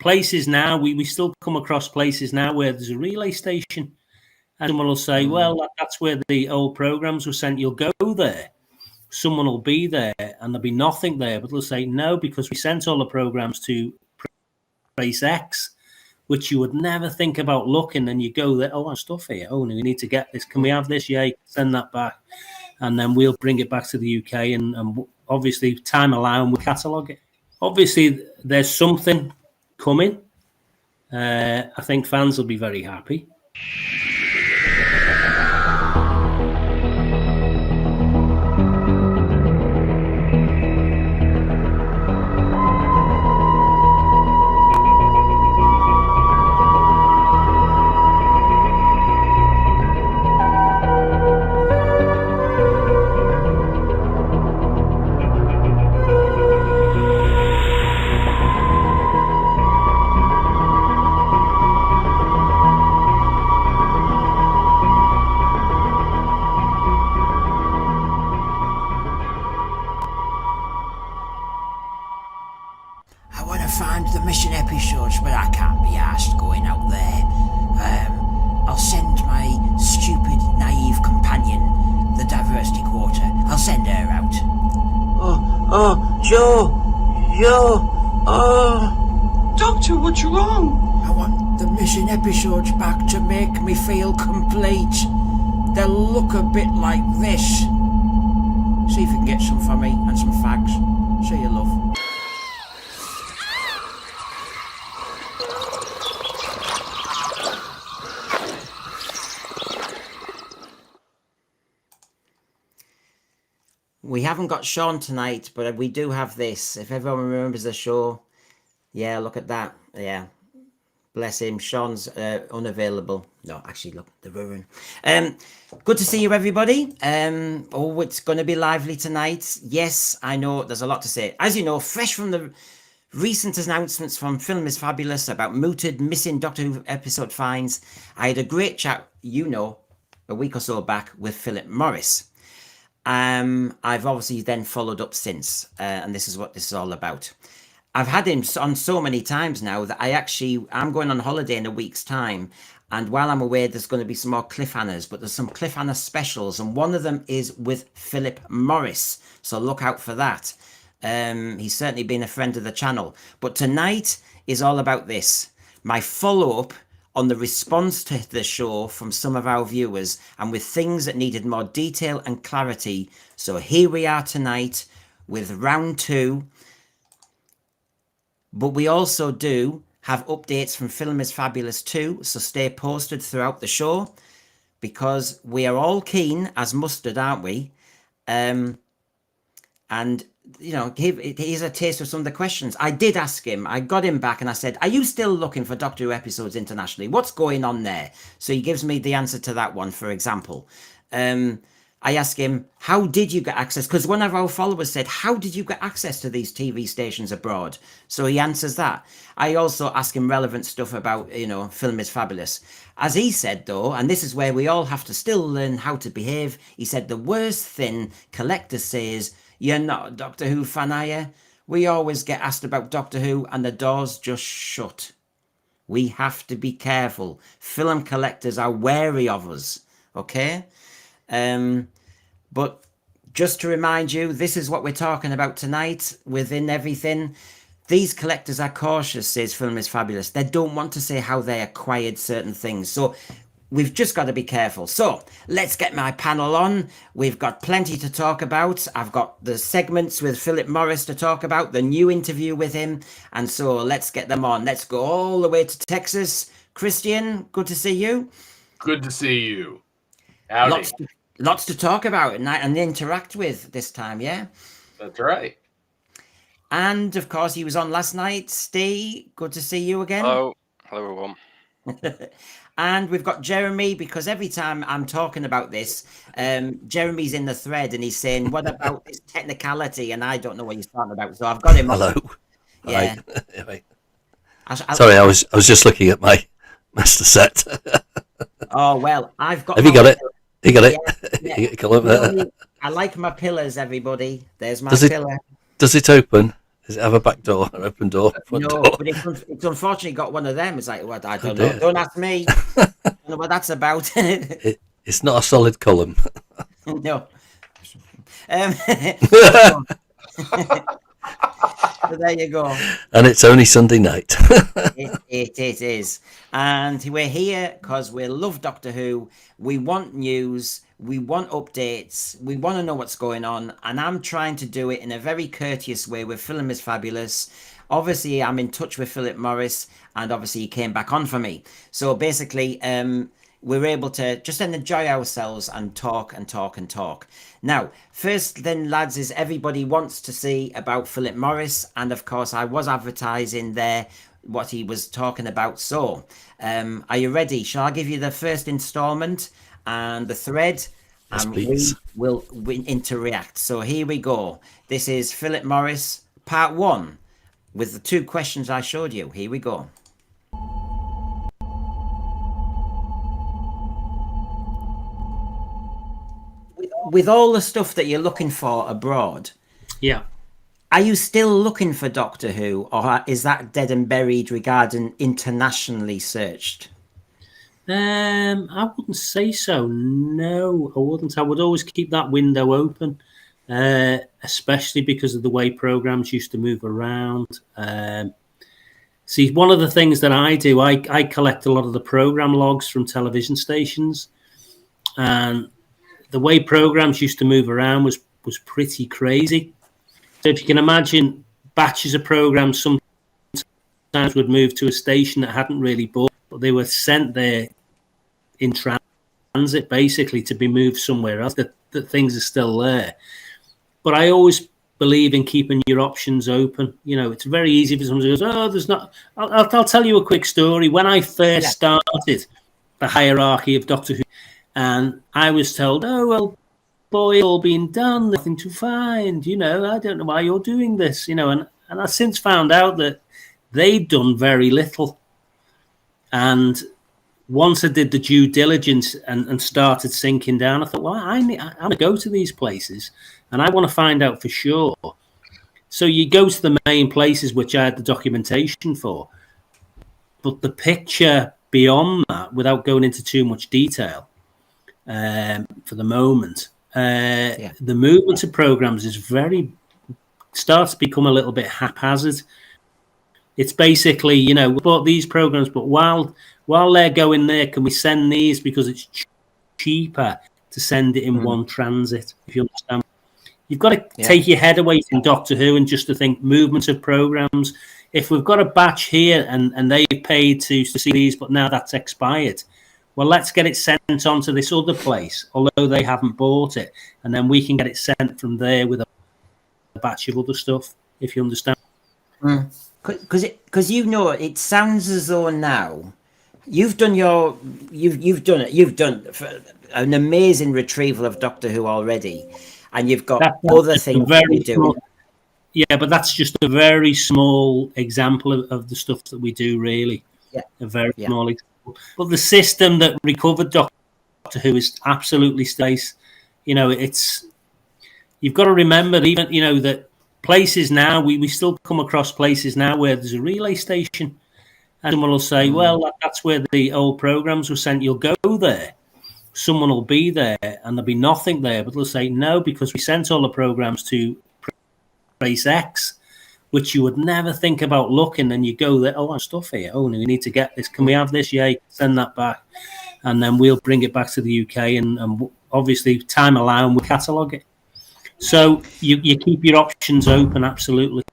places now, we still come across places now where there's a relay station, and someone will say, well, that's where the old programs were sent. You'll go there. Someone will be there and there'll be nothing there, but they'll say, no, because we sent all the programs to place X, which you would never think about looking. Then you go there, oh, stuff here. Oh, no, we need to get this. Can we have this? Yeah, send that back. And then we'll bring it back to the UK. And obviously, time allowing, we'll catalogue it. Obviously, there's something coming. I think fans will be very happy. Doctor, what's wrong? I want the mission episodes back to make me feel complete. They'll look a bit like this. See if you can get some for me and some fags. See you, love. We haven't got Sean tonight, but we do have this. If everyone remembers the show, yeah, look at that. Yeah, bless him. Sean's unavailable. No, actually, look, the ruin. Good to see you, everybody. Oh, it's going to be lively tonight. Yes, I know there's a lot to say. As you know, fresh from the recent announcements from Film is Fabulous about mooted, missing Doctor Who episode finds, I had a great chat, a week or so back with Philip Morris. I've obviously then followed up since, and this is what this is all about. I've had him on so many times now that I'm going on holiday in a week's time, and while I'm away, there's going to be some more cliffhangers, but there's some cliffhanger specials, and one of them is with Philip Morris, so look out for that. He's certainly been a friend of the channel, but tonight is all about this, my follow-up on the response to the show from some of our viewers, and with things that needed more detail and clarity. So here we are tonight with round 2. But we also do have updates from Film is Fabulous too, so stay posted throughout the show, because we are all keen as mustard, aren't we? And here's a taste of some of the questions. I did ask him, I got him back and I said, are you still looking for Doctor Who episodes internationally? What's going on there? So he gives me the answer to that one, for example. I asked him, how did you get access? Because one of our followers said, how did you get access to these TV stations abroad? So he answers that. I also ask him relevant stuff about, Film is Fabulous. As he said, though, and this is where we all have to still learn how to behave, he said, the worst thing collectors say is, you're not a Doctor Who fan, are you? We always get asked about Doctor Who and the doors just shut. We have to be careful. Film collectors are wary of us, okay? But just to remind you, this is what we're talking about tonight within everything. These collectors are cautious, says Film is Fabulous. They don't want to say how they acquired certain things. So we've just got to be careful. So let's get my panel on. We've got plenty to talk about. I've got the segments with Philip Morris to talk about, the new interview with him. And so let's get them on. Let's go all the way to Texas. Christian, good to see you. Good to see you. Howdy. Lots to talk about and interact with this time, yeah? That's right. And, of course, he was on last night. Steve, good to see you again. Hello. Hello, everyone. And we've got Jeremy, because every time I'm talking about this, Jeremy's in the thread and he's saying, what about this technicality? And I don't know what he's talking about. So I've got him. Hello. Yeah. Hi. Sorry, I was just looking at my master set. Oh, well, I've got... Have you got it? You got it? Yeah. You got it? I like my pillars, everybody. There's my pillar. Does it open? Does it have a back door, an open door, front No, door? but it's unfortunately got one of them. It's like, well, I don't dear. know. Don't ask me. I don't know what that's about. It's not a solid column. No. So there you go. And it's only Sunday night. It is. And we're here because we love Doctor Who. We want news. We want updates. We want to know what's going on. And I'm trying to do it in a very courteous way with Film is Fabulous. Obviously, I'm in touch with Philip Morris, and obviously he came back on for me. So basically, we're able to just enjoy ourselves and talk and talk and talk. Now, first then, lads, is everybody wants to see about Philip Morris. And of course, I was advertising there what he was talking about. So, are you ready? Shall I give you the first installment and the thread? Yes, and please. we will interact. So here we go. This is Philip Morris, part 1, with the 2 questions I showed you. Here we go. With all the stuff that you're looking for abroad, Yeah. are you still looking for Doctor Who, or is that dead and buried regarding internationally searched? I wouldn't say so. No, I wouldn't. I would always keep that window open, especially because of the way programs used to move around. See, one of the things that I do, I collect a lot of the program logs from television stations, and the way programs used to move around was pretty crazy. So if you can imagine, batches of programs sometimes would move to a station that hadn't really bought, but they were sent there in transit, basically, to be moved somewhere else, that things are still there. But I always believe in keeping your options open. You know, it's very easy for someone to go, oh, there's not... I'll tell you a quick story. When I first started the hierarchy of Doctor Who, and I was told, oh, well, boy, all been done, nothing to find, you know, I don't know why you're doing this, you know, and I've since found out that they'd done very little. And once I did the due diligence and started sinking down, I thought, well, I'm going to go to these places and I want to find out for sure. So you go to the main places which I had the documentation for, but the picture beyond that, without going into too much detail, for the moment, the movement of programs is starts to become a little bit haphazard. It's basically, you know, we bought these programs, but while they're going there, can we send these because it's cheaper to send it in one transit, if you understand. You've got to take your head away from Doctor Who and just to think movement of programs. If we've got a batch here and they've paid to see these, but now that's expired, well, let's get it sent on to this other place, although they haven't bought it, and then we can get it sent from there with a batch of other stuff, if you understand. Because you know, it sounds as though now you've done an amazing retrieval of Doctor Who already, and you've got other things that you do. Yeah, but that's just a very small example of the stuff that we do, really. Yeah, a very small example. But the system that recovered Doctor Who is absolutely stays. You know, you've got to remember, even, you know, that places now, we still come across places now where there's a relay station, and someone will say, well, that's where the old programs were sent. You'll go there, someone will be there, and there'll be nothing there. But they'll say, no, because we sent all the programs to place X, which you would never think about looking. And you go there, oh, stuff here. Oh, we need to get this. Can we have this? Yeah, send that back. And then we'll bring it back to the UK. And obviously, time allowing, we'll catalogue it. So you keep your options open, absolutely.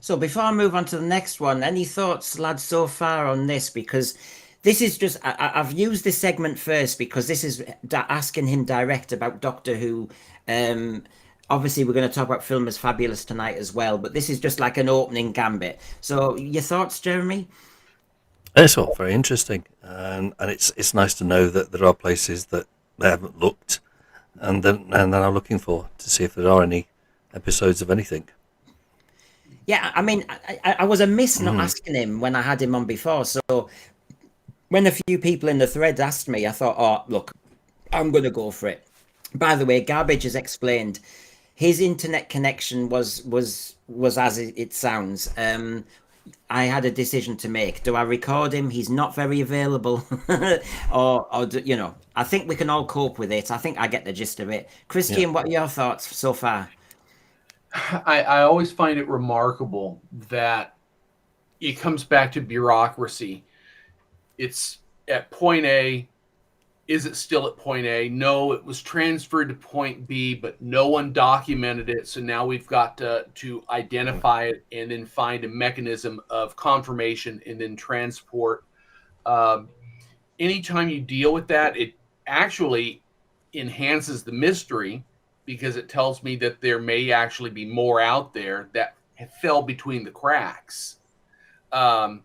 So before I move on to the next one, any thoughts, lads, so far on this? Because this is just, I've used this segment first because this is asking him direct about Doctor Who. Obviously, we're going to talk about Film is Fabulous tonight as well, but this is just like an opening gambit. So your thoughts, Jeremy? It's all very interesting. And it's nice to know that there are places that they haven't looked and then I'm looking for to see if there are any episodes of anything. Yeah, I mean, I was amiss not asking him when I had him on before. So when a few people in the thread asked me, I thought, oh, look, I'm going to go for it. By the way, Garbage has explained his internet connection was as it sounds. I had a decision to make. Do I record him? He's not very available, or you know, I think we can all cope with it. I think I get the gist of it. Christian, what are your thoughts so far? I always find it remarkable that it comes back to bureaucracy. It's at point A. Is it still at point A? No, it was transferred to point B, but no one documented it. So now we've got to identify it and then find a mechanism of confirmation and then transport. Anytime you deal with that, it actually enhances the mystery because it tells me that there may actually be more out there that fell between the cracks. But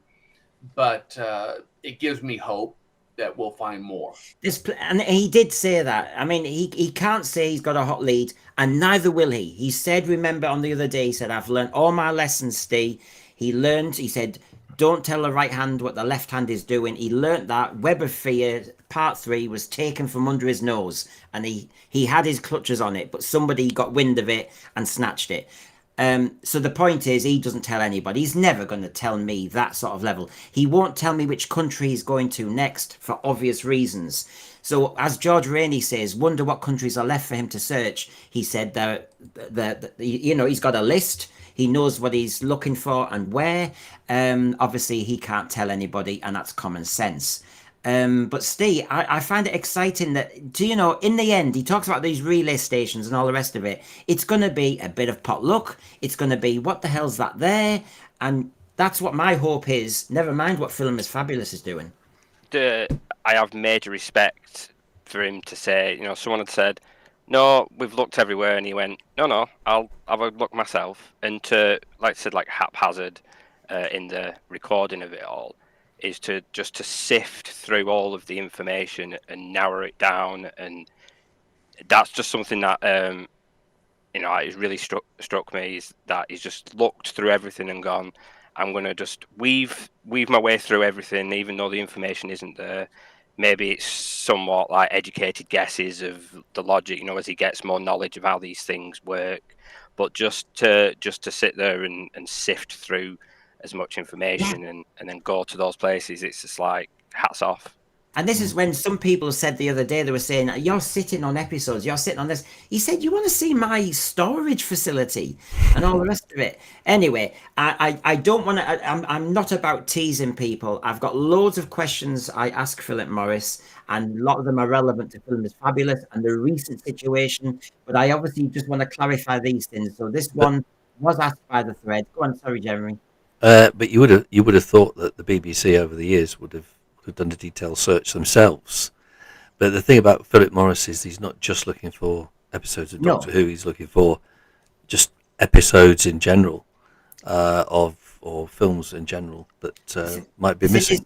it gives me hope that we'll find more. And he did say that. I mean, he can't say he's got a hot lead, and neither will he. He said, remember on the other day, he said, I've learned all my lessons, Steve. He said, don't tell the right hand what the left hand is doing. He learnt that. Web of Fear, part 3, was taken from under his nose, and he had his clutches on it, but somebody got wind of it and snatched it. So the point is, he doesn't tell anybody. He's never going to tell me that sort of level. He won't tell me which country he's going to next for obvious reasons. So as George Rainey says, wonder what countries are left for him to search. He said that you know, he's got a list. He knows what he's looking for and where. Obviously, he can't tell anybody, and that's common sense. But Steve, I find it exciting that, do you know, in the end, he talks about these relay stations and all the rest of it. It's going to be a bit of potluck. It's going to be, what the hell's that there? And that's what my hope is. Never mind what Film is Fabulous is doing. I have major respect for him to say, you know, someone had said, no, we've looked everywhere, and he went, no, I'll have a look myself. And to, like I said, like haphazard in the recording of it all, is to sift through all of the information and narrow it down, and that's just something that you know, it really struck me, is that he's just looked through everything and gone, I'm going to just weave my way through everything, even though the information isn't there. Maybe it's somewhat like educated guesses of the logic, you know, as he gets more knowledge of how these things work. But just to sit there and sift through as much information and then go to those places, it's just like, hats off. And this is when some people said the other day, they were saying, you're sitting on episodes, you're sitting on this. He said, you want to see my storage facility and all the rest of it. Anyway, I don't want to, I'm not about teasing people. I've got loads of questions I ask Philip Morris, and a lot of them are relevant to Film is Fabulous and the recent situation. But I obviously just want to clarify these things. So this one was asked by the thread. Go on, sorry, Jeremy. But you would have thought that the BBC over the years would have done a detailed search themselves. But the thing about Philip Morris is he's not just looking for episodes of Doctor Who. He's looking for just episodes in general or films in general that might be missing.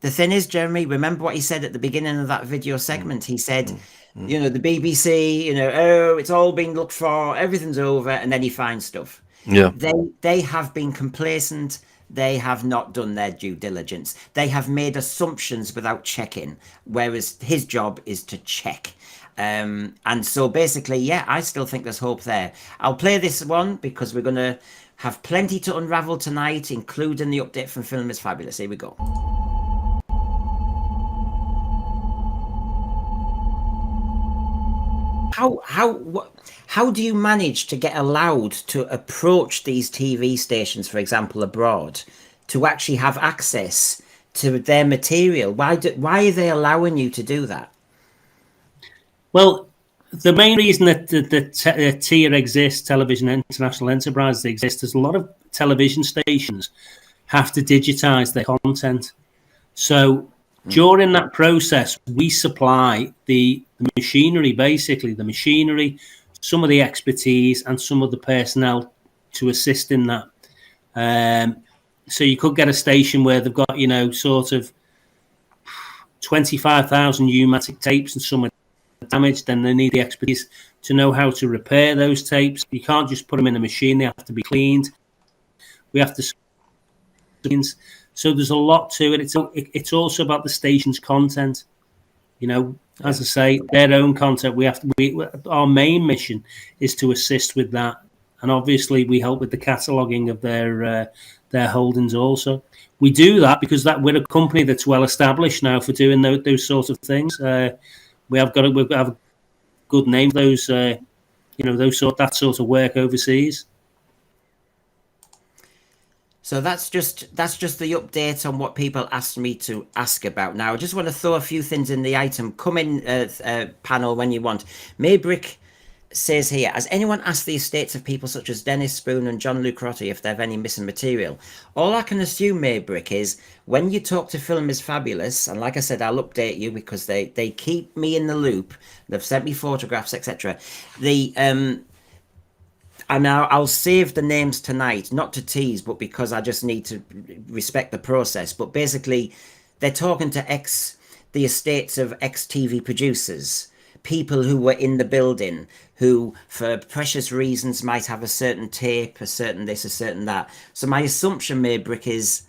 The thing is, Jeremy, remember what he said at the beginning of that video segment? He said, you know, the BBC, you know, oh, it's all been looked for, everything's over, and then he finds stuff. Yeah. They have been complacent. They have not done their due diligence. They have made assumptions without checking, whereas his job is to check. And so basically, yeah, I still think there's hope there. I'll play this one because we're going to have plenty to unravel tonight, including the update from Film is Fabulous. Here we go. How do you manage to get allowed to approach these TV stations, for example, abroad, to actually have access to their material? Why are they allowing you to do that? Well, the main reason that the TIER exists, Television International Enterprise, exists, is a lot of television stations have to digitize their content. So during that process, we supply the machinery, basically the machinery, some of the expertise and some of the personnel to assist in that. So you could get a station where they've got, you know, sort of 25,000 pneumatic tapes and some are damaged, then they need the expertise to know how to repair those tapes. You can't just put them in a machine, they have to be cleaned. We have to... So there's a lot to it. It's also about the station's content. You know, As I say, their own content. Our main mission is to assist with that, and obviously we help with the cataloguing of their holdings. Also, we do that because we're a company that's well established now for doing those sorts of things. We've got a good name for those, that sort of work overseas. So that's just the update on what people asked me to ask about. Now, I just want to throw a few things in the item. Come in, panel, when you want. Maybrick says here, has anyone asked the estates of people such as Dennis Spoon and John Lucarotti if they have any missing material? All I can assume, Maybrick, is when you talk to Film is Fabulous, and like I said, I'll update you because they keep me in the loop. They've sent me photographs, etc. And I'll save the names tonight, not to tease, but because I just need to respect the process. But basically, they're talking to the estates of ex-TV producers, people who were in the building, who, for precious reasons, might have a certain tape, a certain this, a certain that. So my assumption, Maybrick, is,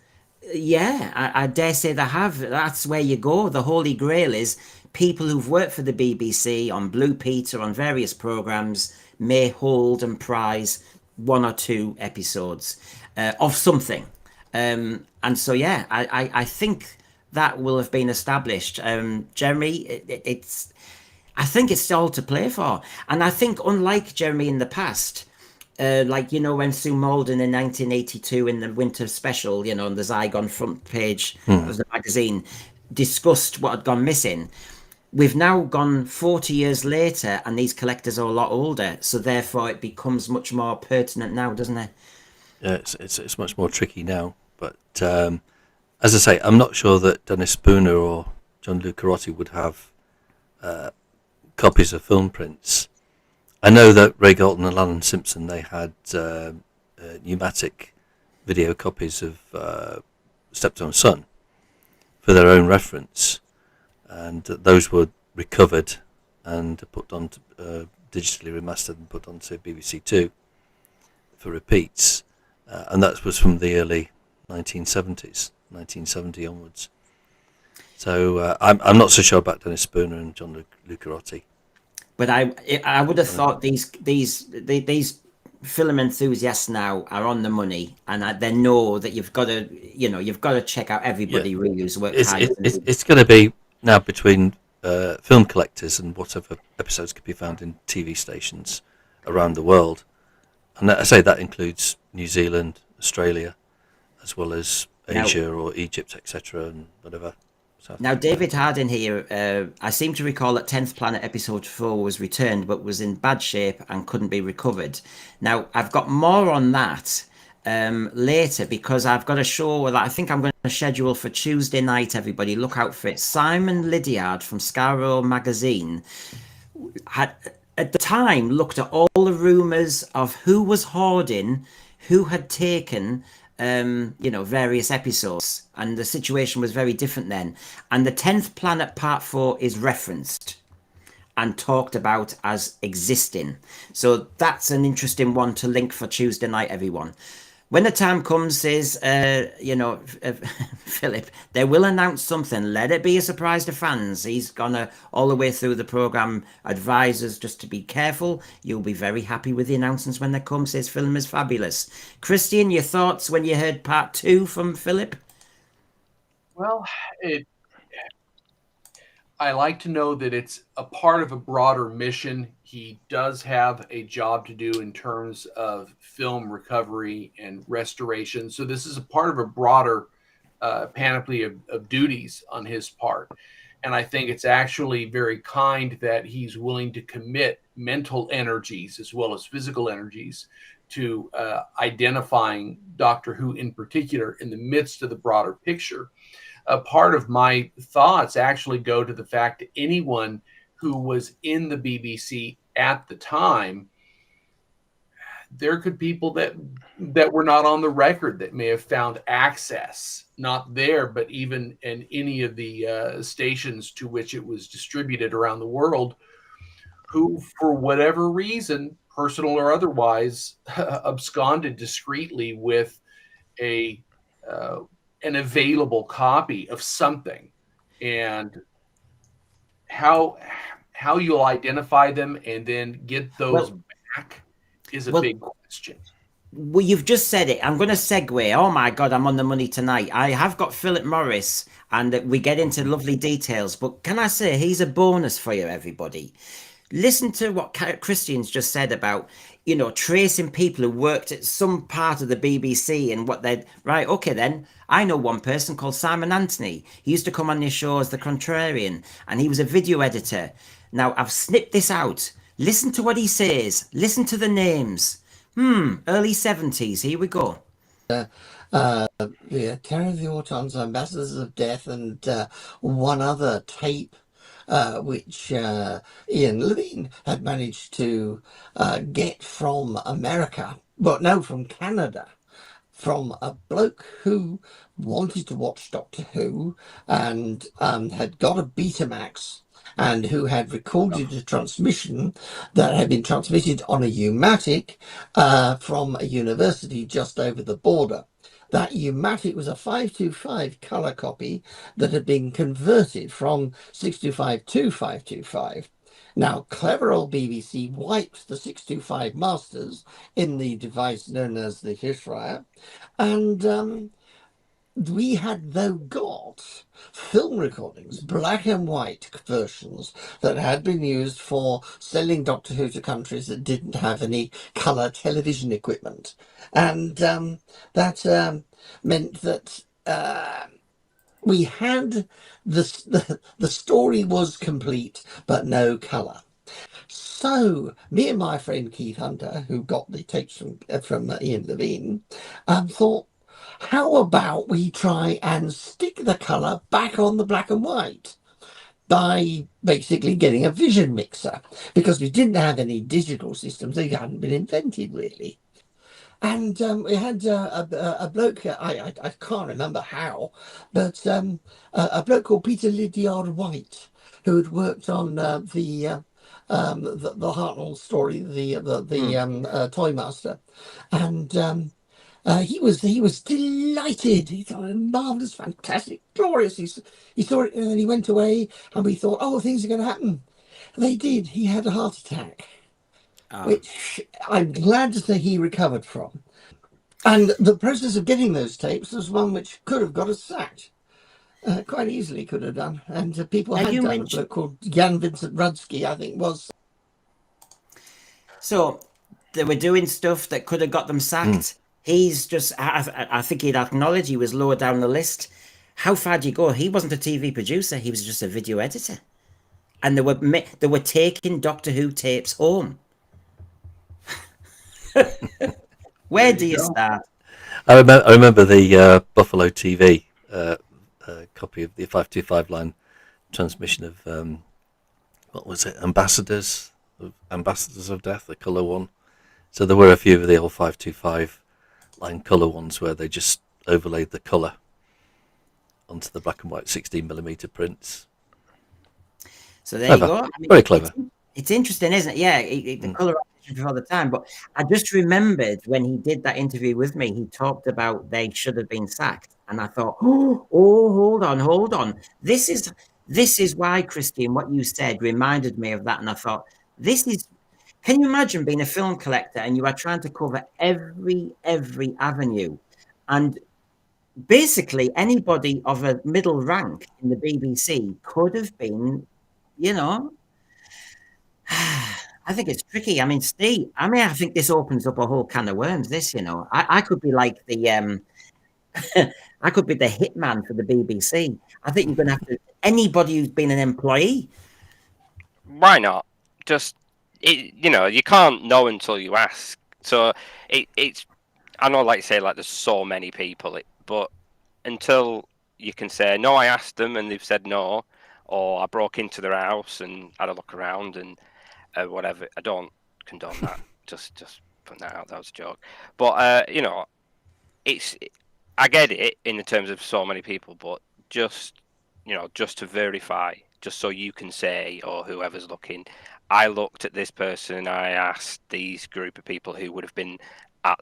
I dare say they have. That's where you go. The Holy Grail is people who've worked for the BBC on Blue Peter, on various programmes, may hold and prize 1 or 2 episodes of something. And so, I think that will have been established. Jeremy, I think it's all to play for. And I think, unlike Jeremy in the past, when Sue Malden in 1982 in the winter special, on the Zygon front page of the magazine, discussed what had gone missing. We've now gone 40 years later, and these collectors are a lot older, so therefore it becomes much more pertinent now, doesn't it? Yeah, it's much more tricky now. But as I say, I'm not sure that Dennis Spooner or John Lucarotti would have copies of film prints. I know that Ray Galton and Alan Simpson, they had pneumatic video copies of Steptoe and Son for their own reference. And those were recovered and put on digitally remastered and put onto BBC Two for repeats, and that was from the early 1970s, 1970 onwards. So I'm not so sure about Dennis Spooner and John Lucarotti. But I would have thought these film enthusiasts now are on the money, and they know that you've got to check out everybody who's worked hard. It's going to be now between film collectors and whatever episodes can be found in TV stations around the world. And I say that includes New Zealand, Australia, as well as Asia or Egypt, etc. and whatever. Now, David Hardin here, I seem to recall that 10th Planet episode 4 was returned, but was in bad shape and couldn't be recovered. Now, I've got more on that later, because I've got a show that I think I'm going to schedule for Tuesday night. Everybody look out for it. Simon Lydiard from Scarborough Magazine had at the time looked at all the rumours of who was hoarding, who had taken various episodes, and the situation was very different then. And the 10th Planet Part 4 is referenced and talked about as existing. So that's an interesting one to link for Tuesday night, everyone. When the time comes, says, Philip, they will announce something. Let it be a surprise to fans. He's gonna, all the way through the programme, advise us just to be careful. You'll be very happy with the announcements when they come, says Film is Fabulous. Christian, your thoughts when you heard part 2 from Philip? Well, I like to know that it's a part of a broader mission. He does have a job to do in terms of film recovery and restoration. So this is a part of a broader panoply of duties on his part. And I think it's actually very kind that he's willing to commit mental energies as well as physical energies to identifying Doctor Who in particular in the midst of the broader picture. A part of my thoughts actually go to the fact that anyone who was in the BBC at the time, there could people that were not on the record that may have found access, not there, but even in any of the stations to which it was distributed around the world, who, for whatever reason, personal or otherwise, absconded discreetly with an available copy of something. And how you'll identify them and then get those back is a big question. Well, you've just said it. I'm going to segue. Oh my God, I'm on the money tonight. I have got Philip Morris, and we get into lovely details. But can I say, he's a bonus for you, everybody. Listen to what Christian's just said about, tracing people who worked at some part of the BBC and what they'd. Right, okay, then. I know one person called Simon Anthony. He used to come on your show as The Contrarian, and he was a video editor. Now, I've snipped this out. Listen to what he says. Listen to the names. Early 70s. Here we go. The Terror of the Autons, Ambassadors of Death, and one other tape which Ian Levine had managed to get from America, from Canada, from a bloke who wanted to watch Doctor Who and had got a Betamax and who had recorded a transmission that had been transmitted on a U-matic from a university just over the border. That U-matic was a 525 colour copy that had been converted from 625 to 525. Now, clever old BBC wiped the 625 masters in the device known as the Fishfire, and we had, though, got film recordings, black and white versions that had been used for selling Doctor Who to countries that didn't have any colour television equipment. And that meant that we had the story was complete, but no colour. So me and my friend Keith Hunter, who got the tapes from Ian Levine, thought, how about we try and stick the colour back on the black and white by basically getting a vision mixer, because we didn't have any digital systems. They hadn't been invented, really. And we had a bloke, I can't remember how, but a bloke called Peter Lydiard White, who had worked on the Hartnell story, the Toy Master, and he was delighted. He thought it marvelous, fantastic, glorious. He saw it and then he went away, and we thought, oh, things are going to happen. They did. He had a heart attack, which I'm glad to say he recovered from. And the process of getting those tapes was one which could have got us sacked. Quite easily could have done. And people had done. A bloke called Jan Vincent Rudsky, I think, was. So they were doing stuff that could have got them sacked. He's just, I think he'd acknowledge he was lower down the list. How far do you go? He wasn't a TV producer. He was just a video editor. And they were taking Doctor Who tapes home. Where do you start? I remember the Buffalo TV copy of the 525 line transmission of what was it? Ambassadors of Death, the colour one. So there were a few of the old 525 line colour ones where they just overlaid the colour onto the black and white 16mm prints. So there you go. Very clever. It's interesting, isn't it? Yeah, the colour before the time. But I just remembered when he did that interview with me, he talked about they should have been sacked, and I thought, oh, hold on. This is why, Christian, what you said reminded me of that, and I thought, can you imagine being a film collector and you are trying to cover every avenue, and basically anybody of a middle rank in the BBC could have been, I think it's tricky. I mean, Steve, I think this opens up a whole can of worms. I could be like the I could be the hitman for the BBC. I think you're going to have to, anybody who's been an employee. Why not? Just, you can't know until you ask. So it's, I know, like you say, like there's so many people, but until you can say, no, I asked them and they've said no, or I broke into their house and had a look around and whatever. I don't condone that. just putting that out. That was a joke. But I get it in the terms of so many people, but just to verify, just so you can say, or whoever's looking, I looked at this person. I asked these group of people who would have been at,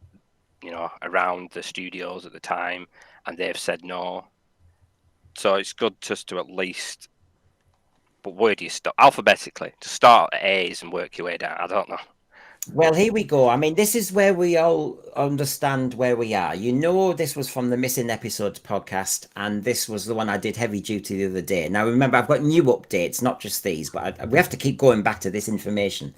around the studios at the time, and they've said no. So it's good just to at least but where do you start? Alphabetically, to start at A's and work your way down. I don't know. Well, here we go. I mean, this is where we all understand where we are. You know, this was from the Missing Episodes podcast, and this was the one I did heavy duty the other day. Now, remember, I've got new updates, not just these, but we have to keep going back to this information.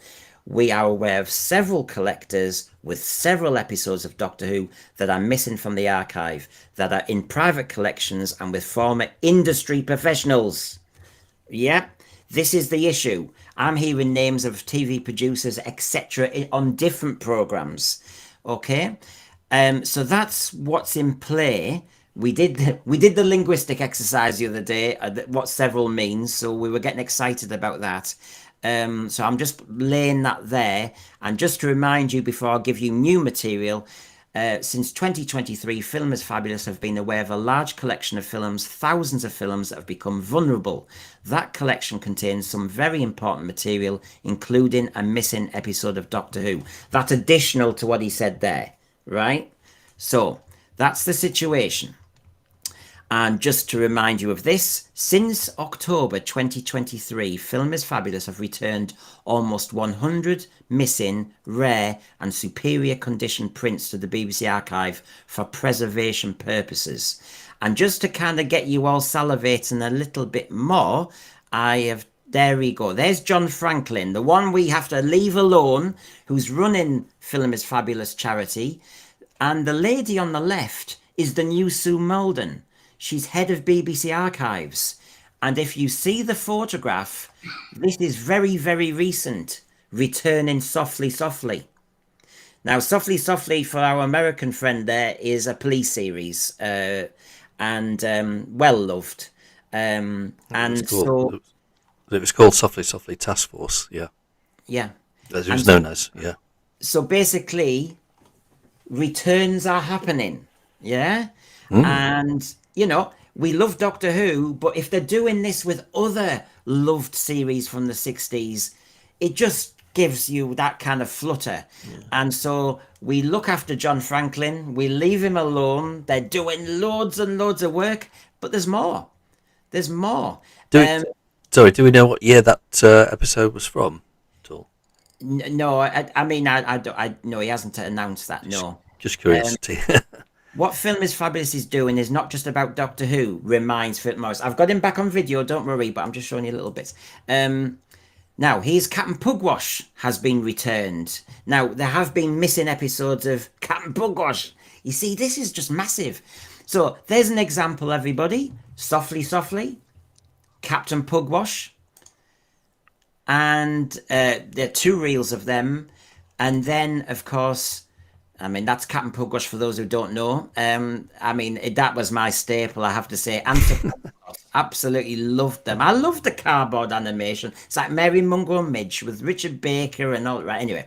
We are aware of several collectors with several episodes of Doctor Who that are missing from the archive, that are in private collections and with former industry professionals. Yeah, this is the issue. I'm hearing names of TV producers, etc., on different programs. Okay, so that's what's in play. We did the linguistic exercise the other day, what several means. So we were getting excited about that. So I'm just laying that there, and just to remind you before I give you new material. Since 2023, Film is Fabulous have been aware of a large collection of films, thousands of films that have become vulnerable. That collection contains some very important material, including a missing episode of Doctor Who. That's additional to what he said there, right? So that's the situation. And just to remind you of this, since October 2023, Film is Fabulous have returned almost 100 missing, rare and superior condition prints to the BBC archive for preservation purposes. And just to kind of get you all salivating a little bit more, there we go. There's John Franklin, the one we have to leave alone, who's running Film is Fabulous charity. And the lady on the left is the new Sue Malden. She's head of BBC Archives. And if you see the photograph, this is very, very recent. Returning Softly, Softly. Now, Softly, Softly, for our American friend there, is a police series. And well-loved. And so... It was called Softly, Softly Task Force, yeah. Yeah. As it was known as, yeah. So basically, returns are happening, yeah? And... you know, we love Doctor Who, but if they're doing this with other loved series from the 60s, it just gives you that kind of flutter. Yeah. And so we look after John Franklin, we leave him alone. They're doing loads and loads of work, but there's more. There's more. Sorry, do we know what year that episode was from at all? No, I mean, I no, he hasn't announced that, no. Just curiosity. What Film is Fabulous is doing is not just about Doctor Who, reminds Philip Morris. I've got him back on video, don't worry, but I'm just showing you little bits. Now, here's Captain Pugwash has been returned. Now, there have been missing episodes of Captain Pugwash. You see, this is just massive. So, there's an example, everybody. Softly, Softly, Captain Pugwash. And there are 2 reels of them. And then, of course... I mean, that's Captain Pugwash for those who don't know. I mean, that was my staple, I have to say. Absolutely loved them. I loved the cardboard animation. It's like Mary Mungo and Midge with Richard Baker and all that. Right, anyway.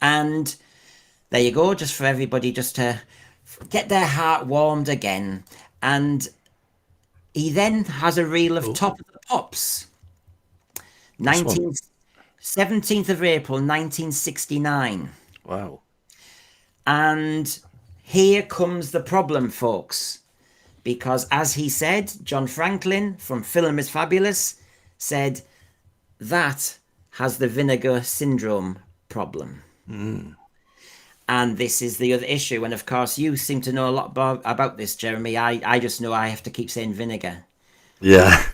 And there you go, just for everybody just to get their heart warmed again. And he then has a reel of Top of the Pops. 17th of April, 1969. Wow. And here comes the problem, folks, because as he said, John Franklin from Film is Fabulous said that has the vinegar syndrome problem. And this is the other issue. And of course, you seem to know a lot about this, Jeremy. I just know I have to keep saying vinegar. Yeah,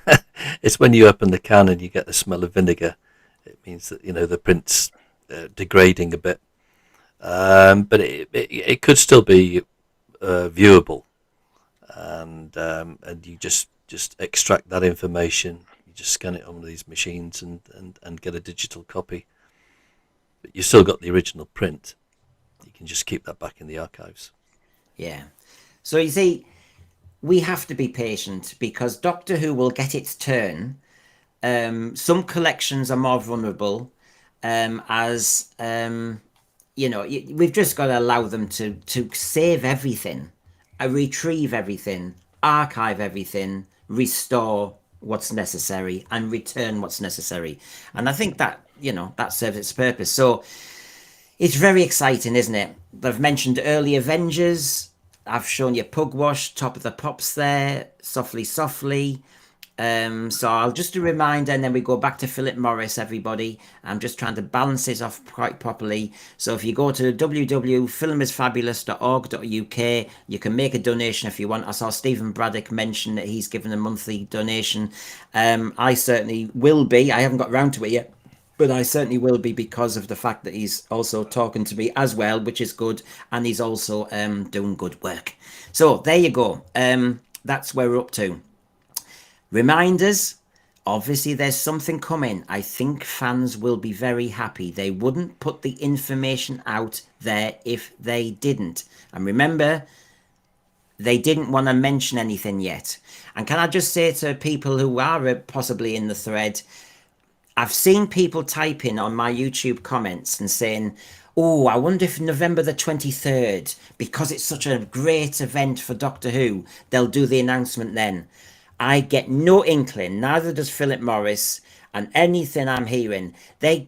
it's when you open the can and you get the smell of vinegar. It means that, you know, the print's degrading a bit. But it could still be viewable, and you just extract that information. You just scan it on one of these machines and get a digital copy. But you've still got the original print. You can just keep that back in the archives. Yeah. So you see, we have to be patient because Doctor Who will get its turn. Some collections are more vulnerable, you know, we've just got to allow them to save everything, retrieve everything, archive everything, restore what's necessary, and return what's necessary. And I think that, you know, that serves its purpose. So it's very exciting, isn't it? They've mentioned early Avengers. I've shown you Pugwash, Top of the Pops there, Softly, Softly. So I'll just a reminder, and then we go back to Philip Morris, everybody. I'm just trying to balance this off quite properly. So if you go to www.filmisfabulous.org.uk, you can make a donation if you want. I saw Stephen Braddock mention that he's given a monthly donation. I certainly will be. I haven't got around to it yet, but I certainly will be, because of the fact that he's also talking to me as well, which is good, and he's also doing good work. So there you go. That's where we're up to. Reminders, obviously there's something coming. I think fans will be very happy. They wouldn't put the information out there if they didn't. And remember, they didn't want to mention anything yet. And can I just say to people who are possibly in the thread, I've seen people typing on my YouTube comments and saying, oh, I wonder if November the 23rd, because it's such a great event for Doctor Who, they'll do the announcement then. I get no inkling, neither does Philip Morris, and anything I'm hearing, they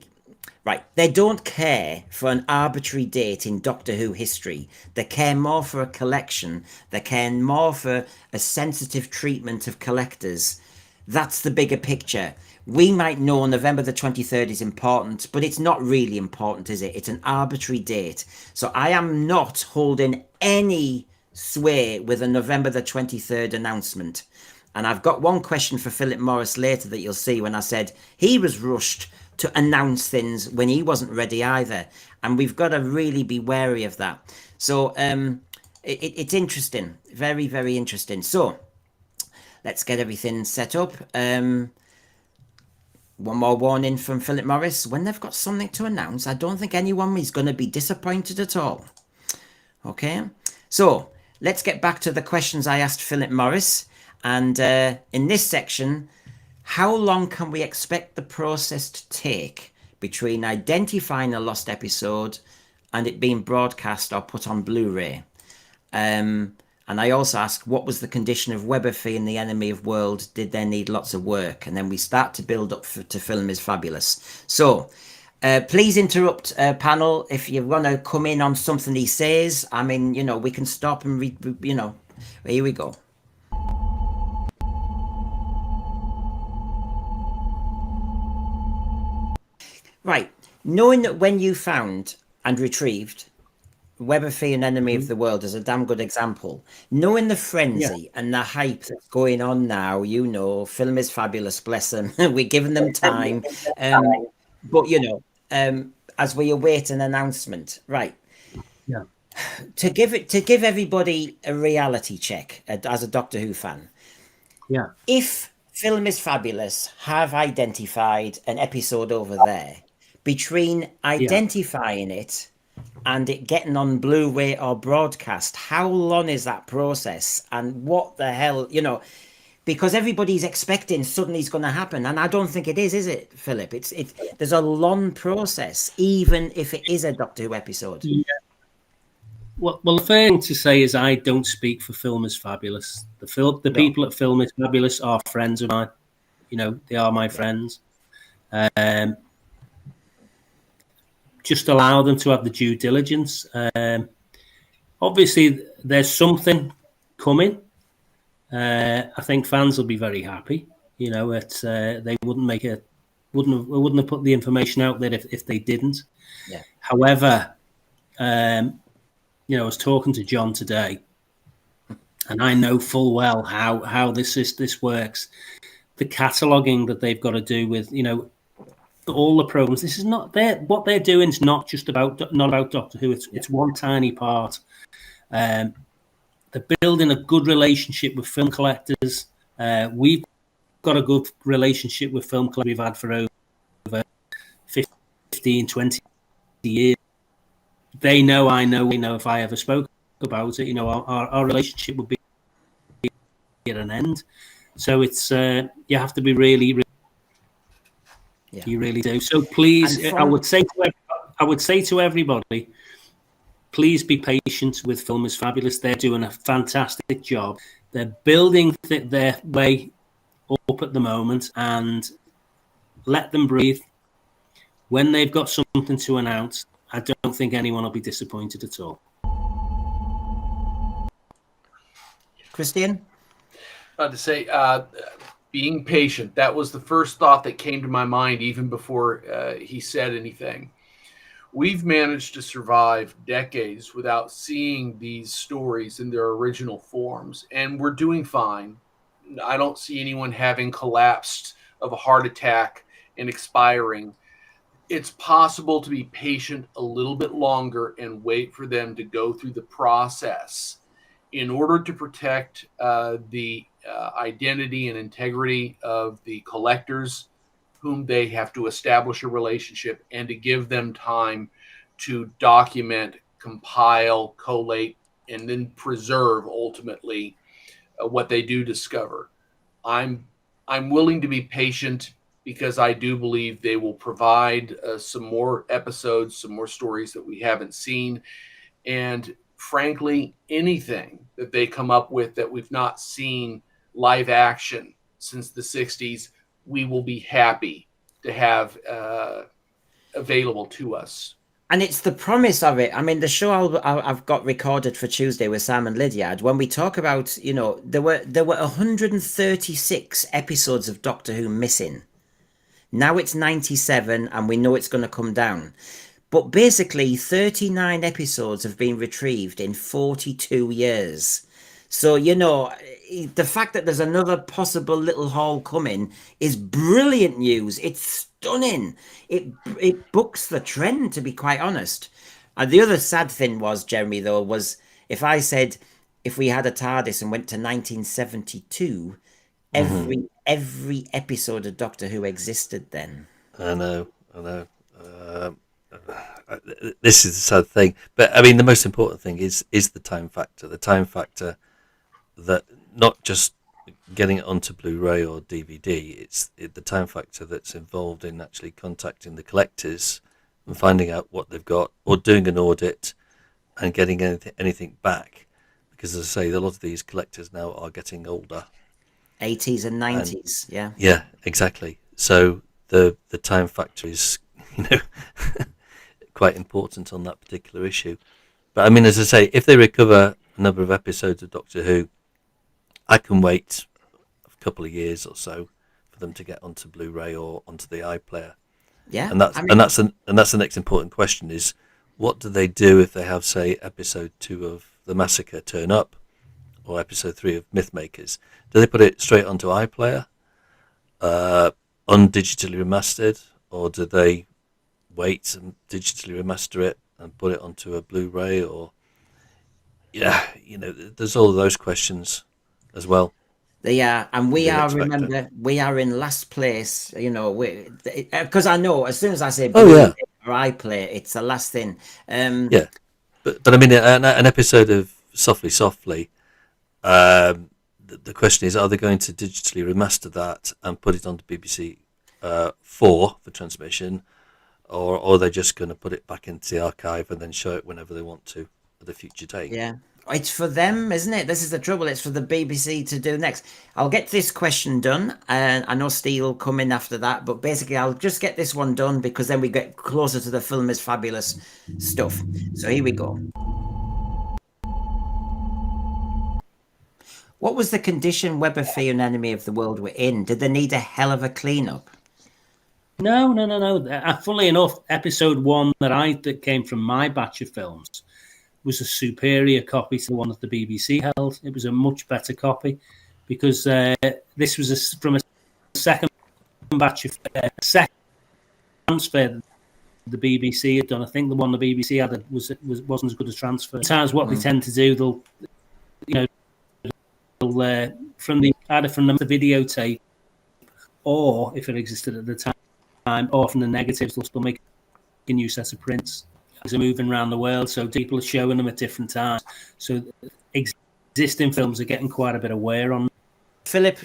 don't care for an arbitrary date in Doctor Who history. They care more for a collection. They care more for a sensitive treatment of collectors. That's the bigger picture. We might know November the 23rd is important, but it's not really important, is it? It's an arbitrary date. So I am not holding any sway with a November the 23rd announcement. And I've got one question for Philip Morris later that you'll see, when I said he was rushed to announce things when he wasn't ready either. And we've got to really be wary of that. So it's interesting. Very, very interesting. So let's get everything set up. One more warning from Philip Morris. When they've got something to announce, I don't think anyone is going to be disappointed at all. Okay? So let's get back to the questions I asked Philip Morris. And in this section, how long can we expect the process to take between identifying a lost episode and it being broadcast or put on Blu-ray? And I also asked, what was the condition of Webberfee and the Enemy of World? Did they need lots of work? And then we start to build up to Film is Fabulous. So please interrupt, panel, if you want to come in on something he says. I mean, we can stop and read, here we go. Right, knowing that when you found and retrieved Webberfee and Enemy of the World is a damn good example. Knowing the frenzy and the hype that's going on now, Film is Fabulous, bless them. We're giving them time. But, as we await an announcement, right. Yeah. To give everybody a reality check as a Doctor Who fan. Yeah. If Film is Fabulous have identified an episode over there, between identifying it and it getting on Blu-ray or broadcast, how long is that process? And what the hell, because everybody's expecting suddenly it's going to happen, and I don't think it is it, Philip? It's there's a long process, even if it is a Doctor Who episode. Yeah. Well, the first thing to say is I don't speak for Film is Fabulous. The people at Film is Fabulous are friends of mine. They are my friends. Just allow them to have the due diligence. Obviously, there's something coming. I think fans will be very happy. They wouldn't have put the information out there if they didn't. Yeah. However, I was talking to John today, and I know full well how this works. The cataloguing that they've got to do with all the programs. This is not what they're doing is not about Doctor Who. It's one tiny part. They're building a good relationship with film collectors. We've got a good relationship with film collectors we've had for over 15, 20 years. They know, I know, if I ever spoke about it, our relationship would be at an end. So it's you have to be really. Yeah. You really do. So please, I would say to everybody, please be patient with Film is Fabulous. They're doing a fantastic job. They're building their way up at the moment, and let them breathe. When they've got something to announce, I don't think anyone will be disappointed at all. Christian? To say, being patient. That was the first thought that came to my mind even before he said anything. We've managed to survive decades without seeing these stories in their original forms, and we're doing fine. I don't see anyone having collapsed of a heart attack and expiring. It's possible to be patient a little bit longer and wait for them to go through the process in order to protect the identity and integrity of the collectors whom they have to establish a relationship, and to give them time to document, compile, collate, and then preserve ultimately what they do discover. I'm willing to be patient because I do believe they will provide some more episodes, some more stories that we haven't seen, and frankly, anything that they come up with that we've not seen live action since the 60s, we will be happy to have available to us. And it's the promise of it. I mean, the show I've got recorded for Tuesday with Sam and Lydiard, when we talk about, you know, there were 136 episodes of Doctor Who missing. Now it's 97, and we know it's going to come down. But basically, 39 episodes have been retrieved in 42 years. So, you know, the fact that there's another possible little haul coming is brilliant news. It's stunning. It books the trend, to be quite honest. And the other sad thing was, Jeremy, though, was if I said if we had a TARDIS and went to 1972, every episode of Doctor Who existed then. I know. This is the sad thing, but I mean, the most important thing is the time factor. The time factor that not just getting it onto Blu-ray or DVD, it's the time factor that's involved in actually contacting the collectors and finding out what they've got, or doing an audit and getting anything back. Because, as I say, a lot of these collectors now are getting older. 80s and 90s, yeah. Yeah, exactly. So the time factor is, you know, quite important on that particular issue. But I mean, as I say, if they recover a number of episodes of Doctor Who, I can wait a couple of years or so for them to get onto Blu-ray or onto the iPlayer. Yeah, and that's the next important question: is what do they do if they have, say, episode 2 of The Massacre turn up, or episode 3 of Mythmakers? Do they put it straight onto iPlayer, undigitally remastered, or do they wait and digitally remaster it and put it onto a Blu-ray? Or there's all of those questions as well. Yeah, and we are in last place. You know, because I know as soon as I say Blu-ray or iPlayer, it's the last thing. Yeah, but I mean, an episode of Softly. The question is, are they going to digitally remaster that and put it onto BBC 4 for transmission, or are they just going to put it back into the archive and then show it whenever they want to at a future date? Yeah, it's for them, isn't it? This is the trouble. It's for the BBC to do next. I'll get this question done, and I know Steve will come in after that, but basically I'll just get this one done because then we get closer to the Film is Fabulous stuff. So here we go. What was the condition Web of Fear and Enemy of the World were in? Did they need a hell of a cleanup? No. Funnily enough, episode 1 that came from my batch of films was a superior copy to the one that the BBC held. It was a much better copy because this was from a second batch of second transfer the BBC had done. I think the one the BBC had wasn't as good as transfer. Sometimes what they tend to do, they'll from the videotape, or if it existed at the time, or from the negatives, they'll make a new set of prints. They're moving around the world, so people are showing them at different times. So existing films are getting quite a bit of wear on. Philip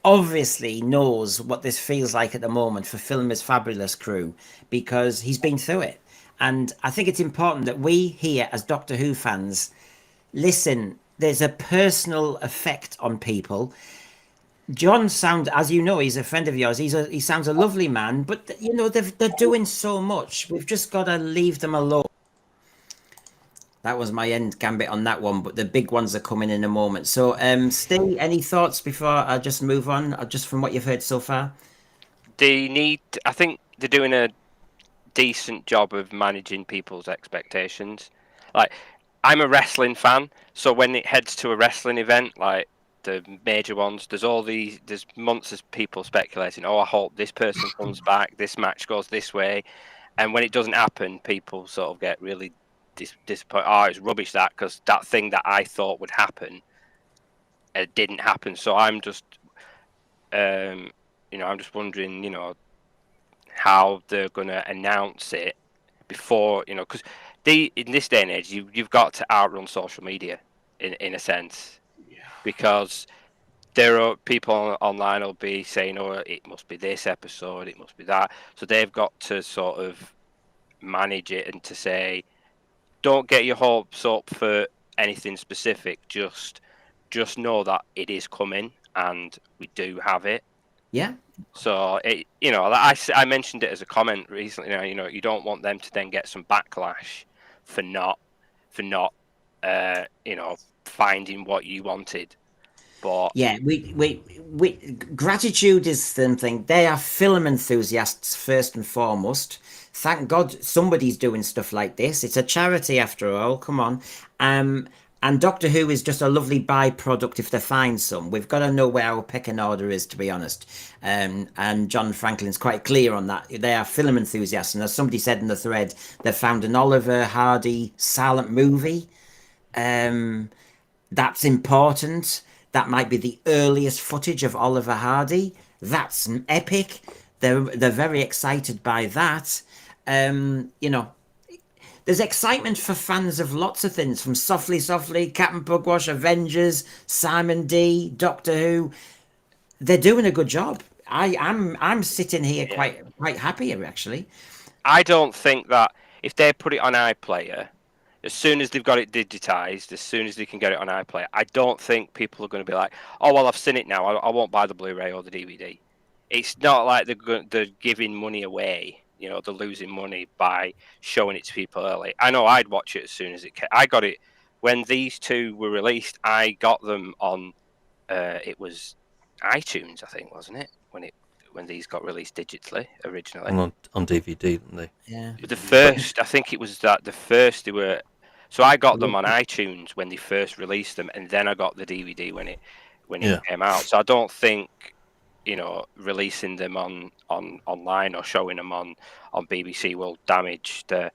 obviously knows what this feels like at the moment for Film is Fabulous crew because he's been through it. And I think it's important that we here as Doctor Who fans listen. There's a personal effect on people. John sounds, as you know, he's a friend of yours. He sounds a lovely man, but you know they're doing so much. We've just got to leave them alone. That was my end gambit on that one, but the big ones are coming in a moment. So, Steve, any thoughts before I just move on, just from what you've heard so far? I think they're doing a decent job of managing people's expectations. Like, I'm a wrestling fan, so when it heads to a wrestling event, like the major ones, there's months of people speculating, oh, I hope this person comes back, this match goes this way. And when it doesn't happen, people sort of get really disappointed. Oh, it's rubbish that, because that thing that I thought would happen didn't happen. So I'm just, I'm just wondering, how they're going to announce it before, because in this day and age, you've got to outrun social media in a sense, because there are people online will be saying, oh, it must be this episode, it must be that. So they've got to sort of manage it and to say, don't get your hopes up for anything specific. Just know that it is coming and we do have it. Yeah. So I mentioned it as a comment recently. You don't want them to then get some backlash for not finding what you wanted. But yeah, we gratitude is something. They are film enthusiasts first and foremost. Thank God somebody's doing stuff like this. It's a charity after all. Come on. And Doctor Who is just a lovely byproduct if they find some. We've got to know where our pecking order is, to be honest. And John Franklin's quite clear on that. They are film enthusiasts. And as somebody said in the thread, they've found an Oliver Hardy silent movie. That's important. That might be the earliest footage of Oliver Hardy. That's epic. They're very excited by that. There's excitement for fans of lots of things, from Softly Softly, Captain Pugwash, Avengers, Simon D, Doctor Who. They're doing a good job. I'm sitting here quite happy actually. I don't think that if they put it on iPlayer, as soon as they've got it digitized, as soon as they can get it on iPlayer, I don't think people are going to be like, oh, well, I've seen it now. I won't buy the Blu-ray or the DVD. It's not like they're giving money away. They're losing money by showing it to people early. I know I'd watch it as soon as it came. I got it when these two were released. I got them on, it was iTunes, I think, wasn't it? When these got released digitally originally. On DVD, didn't they? Yeah. But the first, I think it was that the first they were. So I got them on iTunes when they first released them, and then I got the DVD when it came out. So I don't think releasing them on online or showing them on BBC will damage the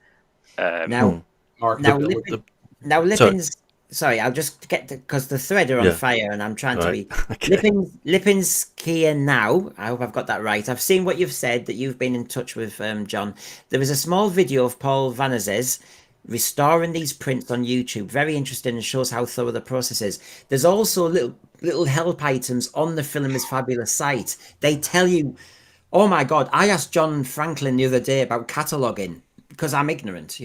Lippin's. Sorry, I'll just get because the thread are on fire and I'm trying to be. Okay. Lippin's Kia now. I hope I've got that right. I've seen what you've said, that you've been in touch with John. There was a small video of Paul Vanazes restoring these prints on YouTube. Very interesting and shows how thorough the process is. There's also little help items on the Film is Fabulous site. They tell you, oh my God, I asked John Franklin the other day about cataloguing because I'm ignorant,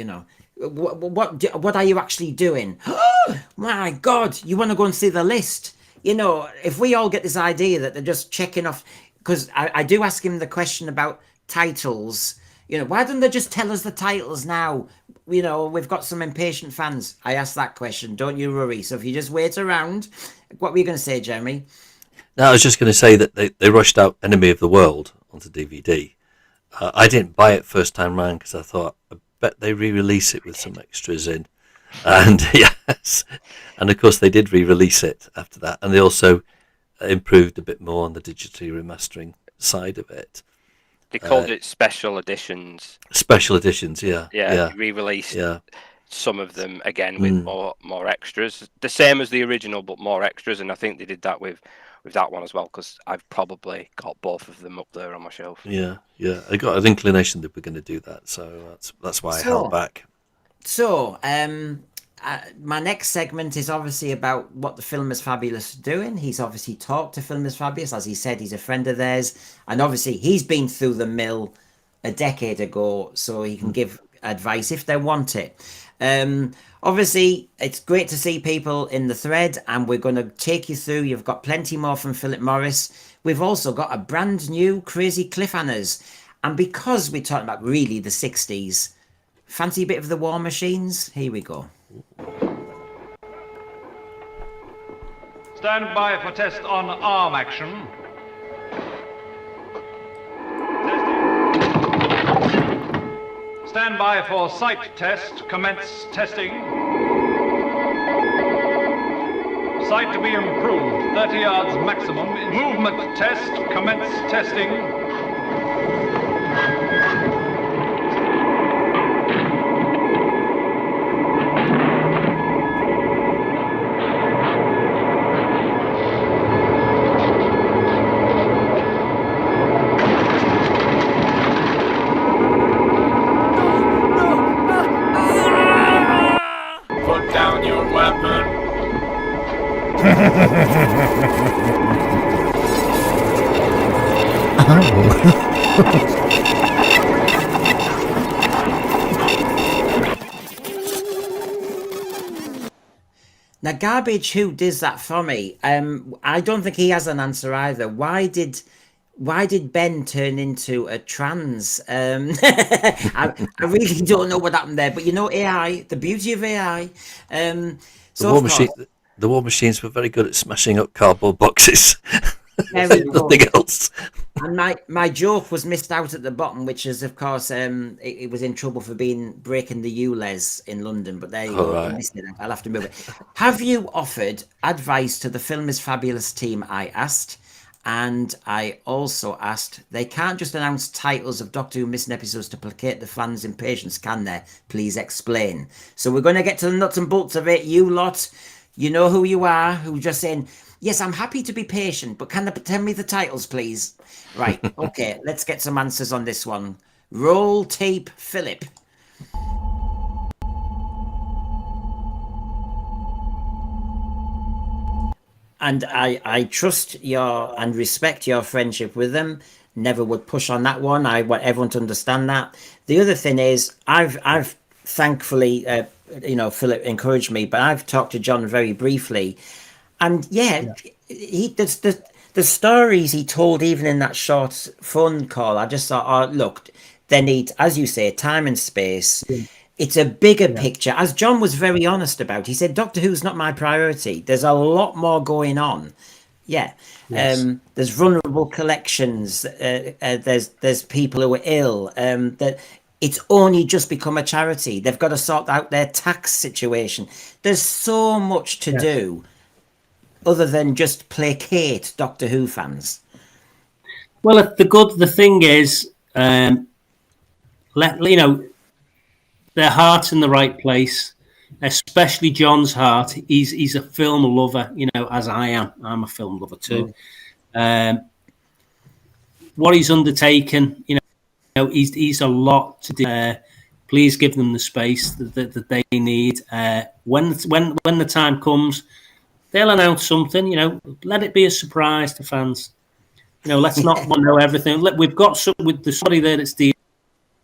What are you actually doing? Oh my God, you want to go and see the list? If we all get this idea that they're just checking off, because I do ask him the question about titles, why don't they just tell us the titles now? We've got some impatient fans. I ask that question, don't you worry. So if you just wait around, what were you going to say, Jeremy? No, I was just going to say that they rushed out Enemy of the World onto DVD. I didn't buy it first time round because I thought, I bet they re-release it with some extras in. And yes, and of course they did re-release it after that. And they also improved a bit more on the digitally remastering side of it. They called it special editions. Special editions, yeah. Re-released some of them again with more extras. The same as the original, but more extras. And I think they did that with that one as well, because I've probably got both of them up there on my shelf. Yeah. I got an inclination that we're going to do that, so that's why I held back. So, my next segment is obviously about what the Film is Fabulous are doing. He's obviously talked to Film is Fabulous. As he said, he's a friend of theirs. And obviously, he's been through the mill a decade ago, so he can give advice if they want it. Obviously, it's great to see people in the thread, and we're going to take you through. You've got plenty more from Philip Morris. We've also got a brand new Crazy Cliffhangers. And because we're talking about really the 60s, fancy a bit of the War Machines? Here we go. Stand by for test on arm action. Testing. Stand by for sight test. Commence testing. Sight to be improved. 30 yards maximum. Movement test. Commence testing. Put down your weapon. Now, Garbage Who does that for me? I don't think he has an answer either. Why did Ben turn into a trans? I really don't know what happened there. But you know, AI, the beauty of AI. The War Machines were very good at smashing up cardboard boxes. Nothing else. And my joke was missed out at the bottom, which is, of course, it was in trouble for breaking the ULEZ in London. But there you go. Right. I missed it. I'll have to move it. Have you offered advice to the Film is Fabulous team? I asked. And I also asked, they can't just announce titles of Doctor Who missing episodes to placate the fans' impatience, can they? Please explain. So we're going to get to the nuts and bolts of it. You lot, you know who you are, who are just saying, yes, I'm happy to be patient, but can they tell me the titles, please? Right, okay, let's get some answers on this one. Roll tape, Philip. And I trust and respect your friendship with them. Never would push on that one. I want everyone to understand that. The other thing is, I've thankfully, Philip encouraged me, but I've talked to John very briefly, and the stories he told even in that short phone call, I just thought, oh, look, they need, as you say, time and space. Yeah. It's a bigger picture, as John was very honest about. He said, Doctor Who's not my priority. There's a lot more going on. Yeah. Yes. There's vulnerable collections. There's people who are ill. That it's only just become a charity. They've got to sort out their tax situation. There's so much to do other than just placate Doctor Who fans. Well, the thing is, their heart's in the right place, especially John's heart. He's a film lover, as I am. I'm a film lover too. What he's undertaken, he's a lot to do. Please give them the space that they need. When the time comes, they'll announce something. Let it be a surprise to fans. Let's not know everything. We've got somebody there that's dealing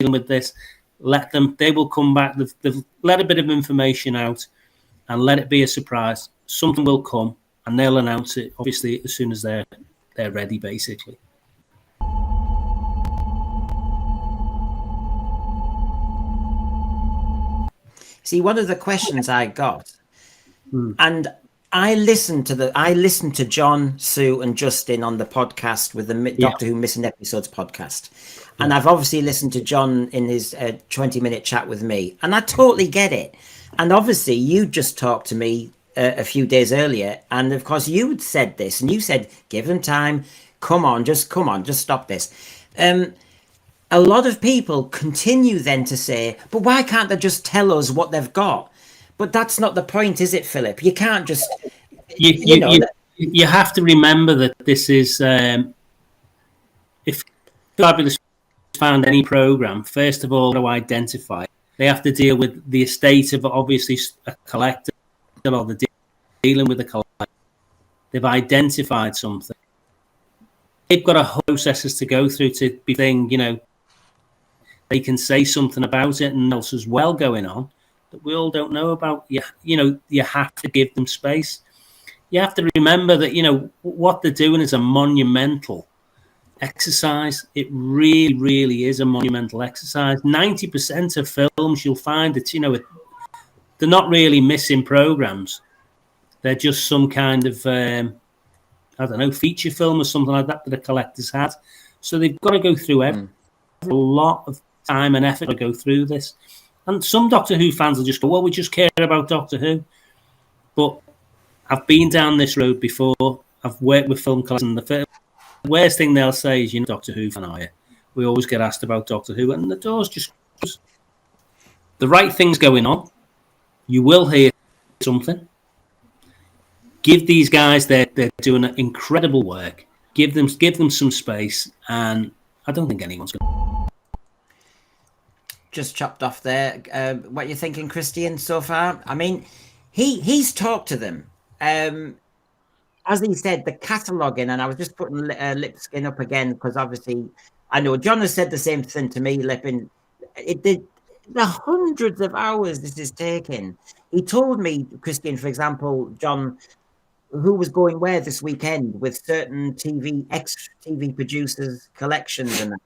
with this. Let them. They will come back. They've let a bit of information out, and let it be a surprise. Something will come, and they'll announce it. Obviously, as soon as they're ready, basically. See, one of the questions I got, and I listened to John, Sue, and Justin on the podcast with the Doctor Who Missing Episodes podcast. And I've obviously listened to John in his 20-minute chat with me, and I totally get it. And obviously, you just talked to me a few days earlier, and of course, you said this, and you said, give them time, just stop this. A lot of people continue then to say, but why can't they just tell us what they've got? But that's not the point, is it, Philip? You can't just... You have to remember that this is... if Fabulous found any programme, first of all, to identify, they have to deal with the estate of, obviously, a collector, or they're dealing with a collector. They've identified something. They've got a whole processes to go through to be saying, they can say something about it, and else as well going on that we all don't know about. You have to give them space. You have to remember that, what they're doing is a monumental exercise. It really, really is a monumental exercise. 90% of films, you'll find that, they're not really missing programs. They're just some kind of, I don't know, feature film or something like that a collector's had. So they've got to go through a lot of time and effort to go through this. And some Doctor Who fans will just go, well, we just care about Doctor Who. But I've been down this road before. I've worked with film collectors, and the worst thing they'll say is, Doctor Who fan, are you? We always get asked about Doctor Who, and the door's just the right thing's going on. You will hear something. Give these guys, they're doing incredible work. Give them some space, and I don't think anyone's going to. Just chopped off there. What you thinking, Christian, so far? I mean, he's talked to them. As he said, the cataloguing, and I was just putting Lipskin up again because obviously I know John has said the same thing to me, Lipin. The hundreds of hours this is taking. He told me, Christian, for example, John, who was going where this weekend with certain ex-TV producers' collections and that.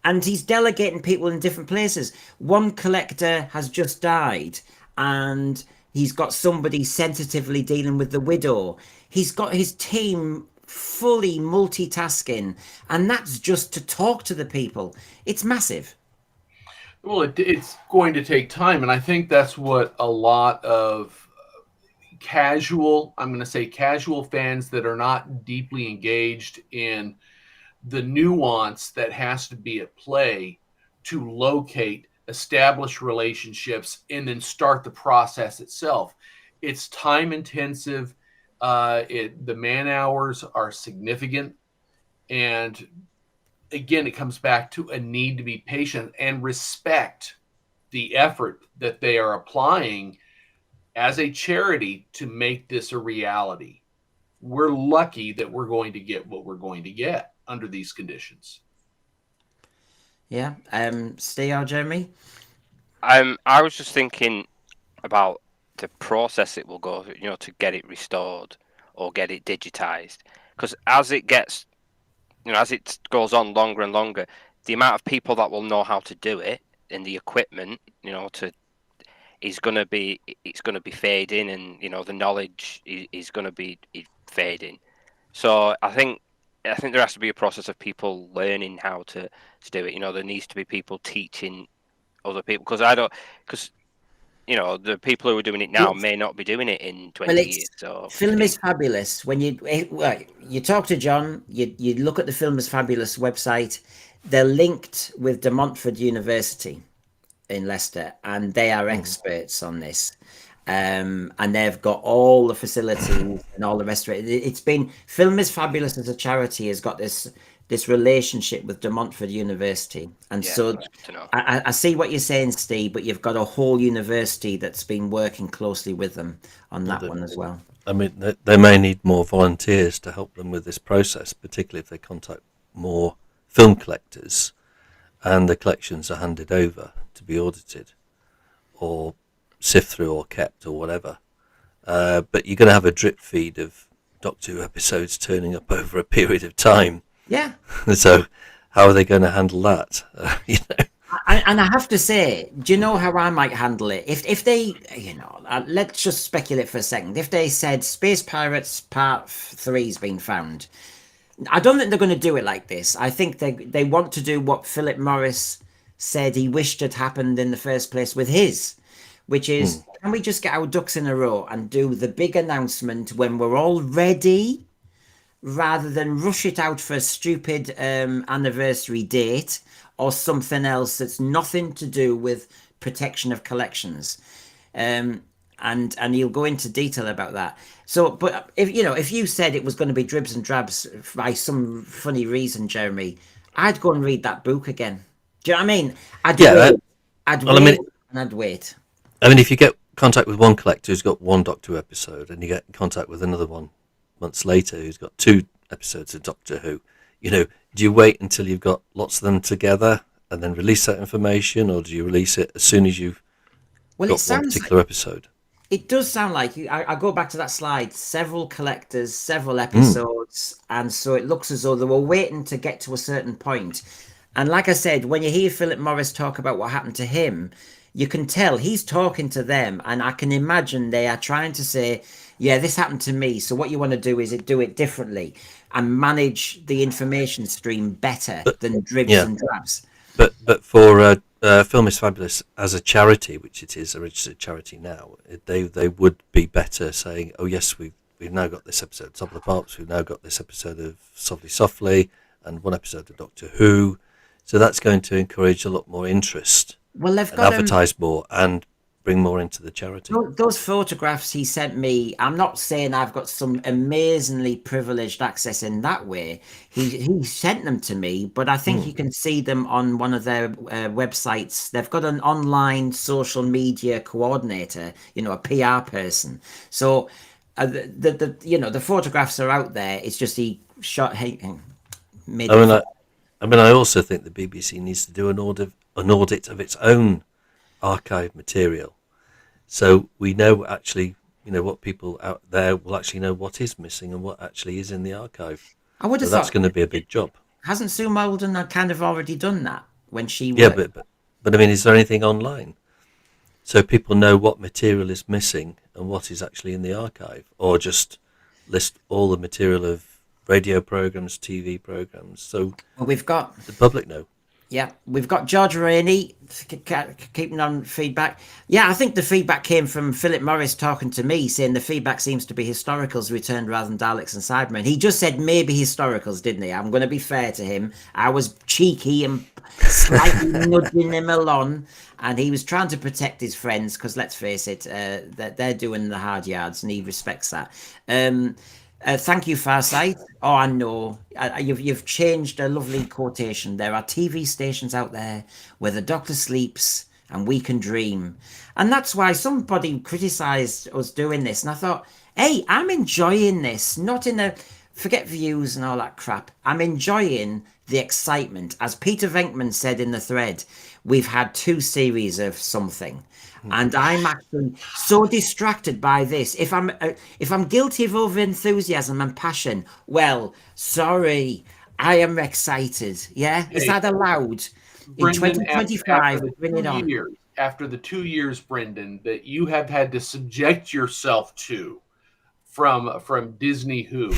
And he's delegating people in different places. One collector has just died, and he's got somebody sensitively dealing with the widow. He's got his team fully multitasking, and that's just to talk to the people. It's massive. Well, it's going to take time, and I think that's what a lot of casual fans that are not deeply engaged in the nuance that has to be at play to locate, establish relationships, and then start the process itself. It's time intensive. The man hours are significant. And again, it comes back to a need to be patient and respect the effort that they are applying as a charity to make this a reality. We're lucky that we're going to get what we're going to get under these conditions. Yeah. Stay on, Jeremy. I was just thinking about the process it will go through, to get it restored or get it digitized. Because as it gets, as it goes on longer and longer, the amount of people that will know how to do it and the equipment, it's going to be fading, and the knowledge is going to be fading. So I think there has to be a process of people learning how to do it. There needs to be people teaching other people, because the people who are doing it now may not be doing it in 20 years. So Film is Fabulous. When you talk to John, you look at the Film is Fabulous website. They're linked with De Montfort University in Leicester, and they are experts on this. And they've got all the facilities and all the rest of it. It's been Film is Fabulous as a charity has got this relationship with De Montfort University, and so I see what you're saying, Steve. But you've got a whole university that's been working closely with them on that one as well. I mean, they may need more volunteers to help them with this process, particularly if they contact more film collectors, and the collections are handed over to be audited, or sift through or kept or whatever. But you're going to have a drip feed of Doctor Who episodes turning up over a period of time. Yeah. So how are they going to handle that? And I have to say, do you know how I might handle it? If they, let's just speculate for a second. If they said Space Pirates Part 3 has been found, I don't think they're going to do it like this. I think they want to do what Philip Morris said he wished had happened in the first place with his, which is, can we just get our ducks in a row and do the big announcement when we're all ready, rather than rush it out for a stupid anniversary date or something else that's nothing to do with protection of collections. And he'll go into detail about that. So, but if you said it was going to be dribs and drabs by some funny reason, Jeremy, I'd go and read that book again. Do you know what I mean? I'd wait. I mean, if you get contact with one collector who's got one Doctor Who episode, and you get in contact with another one months later who's got 2 episodes of Doctor Who, do you wait until you've got lots of them together and then release that information, or do you release it as soon as you've got one particular episode? It does sound like I go back to that slide, several collectors, several episodes, and so it looks as though they were waiting to get to a certain point. And like I said, when you hear Philip Morris talk about what happened to him, you can tell he's talking to them, and I can imagine they are trying to say, Yeah, this happened to me. So what you want to do is do it differently and manage the information stream better than dribs Yeah. and drabs. But for Film is Fabulous as a charity, which it is a registered charity now, they would be better saying, oh yes, we've now got this episode of Top of the Pops, we've now got this episode of Softly Softly, and one episode of Doctor Who. So that's going to encourage a lot more interest. Well, they've and got advertise more and bring more into the charity. Those photographs he sent me, I'm not saying I've got some amazingly privileged access in that way. He sent them to me, but I think you can see them on one of their websites. They've got an online social media coordinator, a PR person. So the photographs are out there. It's just he shot. I also think the BBC needs to do an audit of its own archive material, so we know actually, what people out there will actually know what is missing and what actually is in the archive. I would have that's thought going to be a big job. Hasn't Sue Malden kind of already done that when she? Yeah, but I mean, is there anything online so people know what material is missing and what is actually in the archive, or just list all the material of radio programs, TV programs, so we've got the public know? Yeah, we've got George Rainey keeping on feedback. Yeah, I think the feedback came from Philip Morris talking to me, saying the feedback seems to be historicals returned rather than Daleks and Cybermen. He just said maybe historicals, didn't he? I'm going to be fair to him. I was cheeky and slightly nudging him along, and he was trying to protect his friends because, let's face it, they're doing the hard yards, and he respects that. Thank you, Farsight. Oh, I know. You've changed a lovely quotation. There are TV stations out there where the Doctor sleeps and we can dream. And that's why somebody criticised us doing this. And I thought, hey, I'm enjoying this. Not in a forget views and all that crap. I'm enjoying the excitement. As Peter Venkman said in the thread, we've had 2 series of something. And I'm actually so distracted by this. If I'm guilty of over enthusiasm and passion, well, sorry, I am excited. Yeah, is that allowed? Brendan, In 2025, bring it on. After the 2 years, Brendan, that you have had to subject yourself to from Disney Who,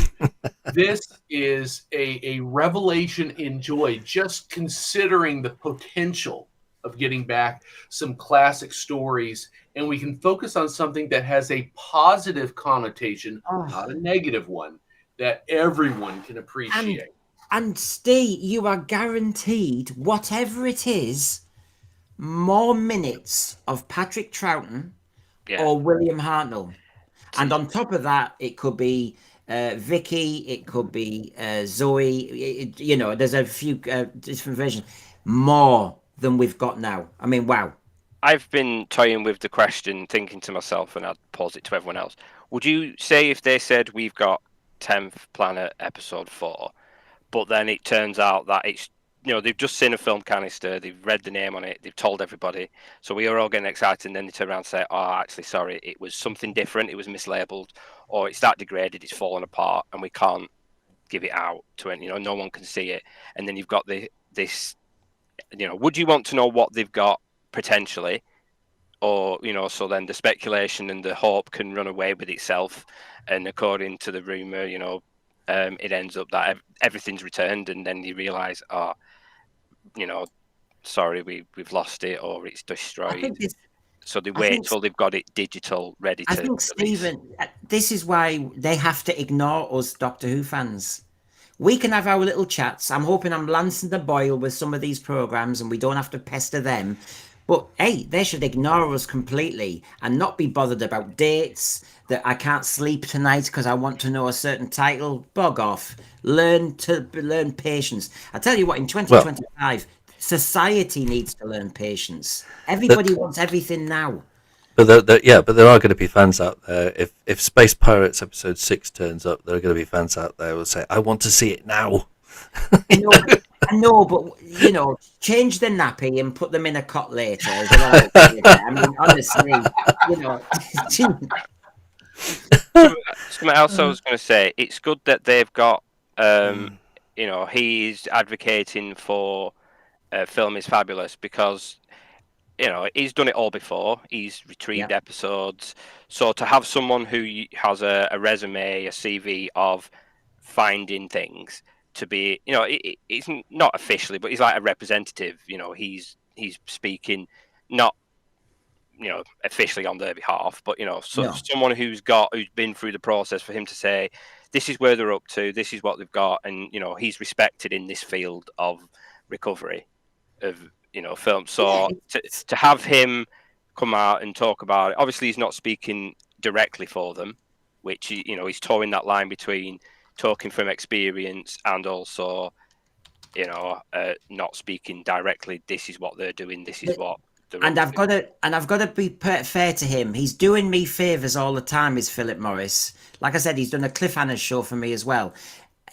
this is a revelation in joy. Just considering the potential of getting back some classic stories, and we can focus on something that has a positive connotation, not a negative one, that everyone can appreciate. And Steve, you are guaranteed, whatever it is, more minutes of Patrick Troughton or William Hartnell. And on top of that, it could be Vicky, it could be Zoe. There's a few different versions. More than we've got now. I mean, wow. I've been toying with the question, thinking to myself, and I'd pose it to everyone else. Would you say if they said we've got 10th Planet episode 4, but then it turns out that it's, they've just seen a film canister, they've read the name on it, they've told everybody, so we are all getting excited, and then they turn around and say, oh, actually, sorry, it was something different, it was mislabeled, or it's that degraded, it's fallen apart, and we can't give it out to anyone, no one can see it, and then you've got this. Would you want to know what they've got potentially, or so then the speculation and the hope can run away with itself, and according to the rumor, it ends up that everything's returned, and then you realize, sorry, we've lost it, or it's destroyed. So they wait till they've got it digital ready to. I think, Stephen, this is why they have to ignore us Doctor Who fans. We can have our little chats. I'm hoping I'm lancing the boil with some of these programs and we don't have to pester them. But hey, they should ignore us completely and not be bothered about dates, that I can't sleep tonight because I want to know a certain title. Bog off. Learn patience. I tell you what, in 2025, society needs to learn patience. Everybody wants everything now. But there are going to be fans out there. If Space Pirates episode 6 turns up, there are going to be fans out there who will say, "I want to see it now." I know, but change the nappy and put them in a cot later. I mean, honestly, Something else I was going to say. It's good that they've got. He's advocating for Film is Fabulous, because you know, he's done it all before. He's retrieved episodes. So to have someone who has a resume, a CV of finding things, to be, you know, it's not officially, but he's like a representative. You know, he's speaking not, you know, officially on their behalf, but, you know, someone who's been through the process, for him to say, this is where they're up to, this is what they've got, and, you know, he's respected in this field of recovery of, you know, film. So to have him come out and talk about it, obviously he's not speaking directly for them, which, you know, he's towing that line between talking from experience and also, you know, not speaking directly. This is what they're doing. This is what. And I've got to be fair to him. He's doing me favors all the time. Is Philip Morris? Like I said, he's done a Cliffhanger show for me as well.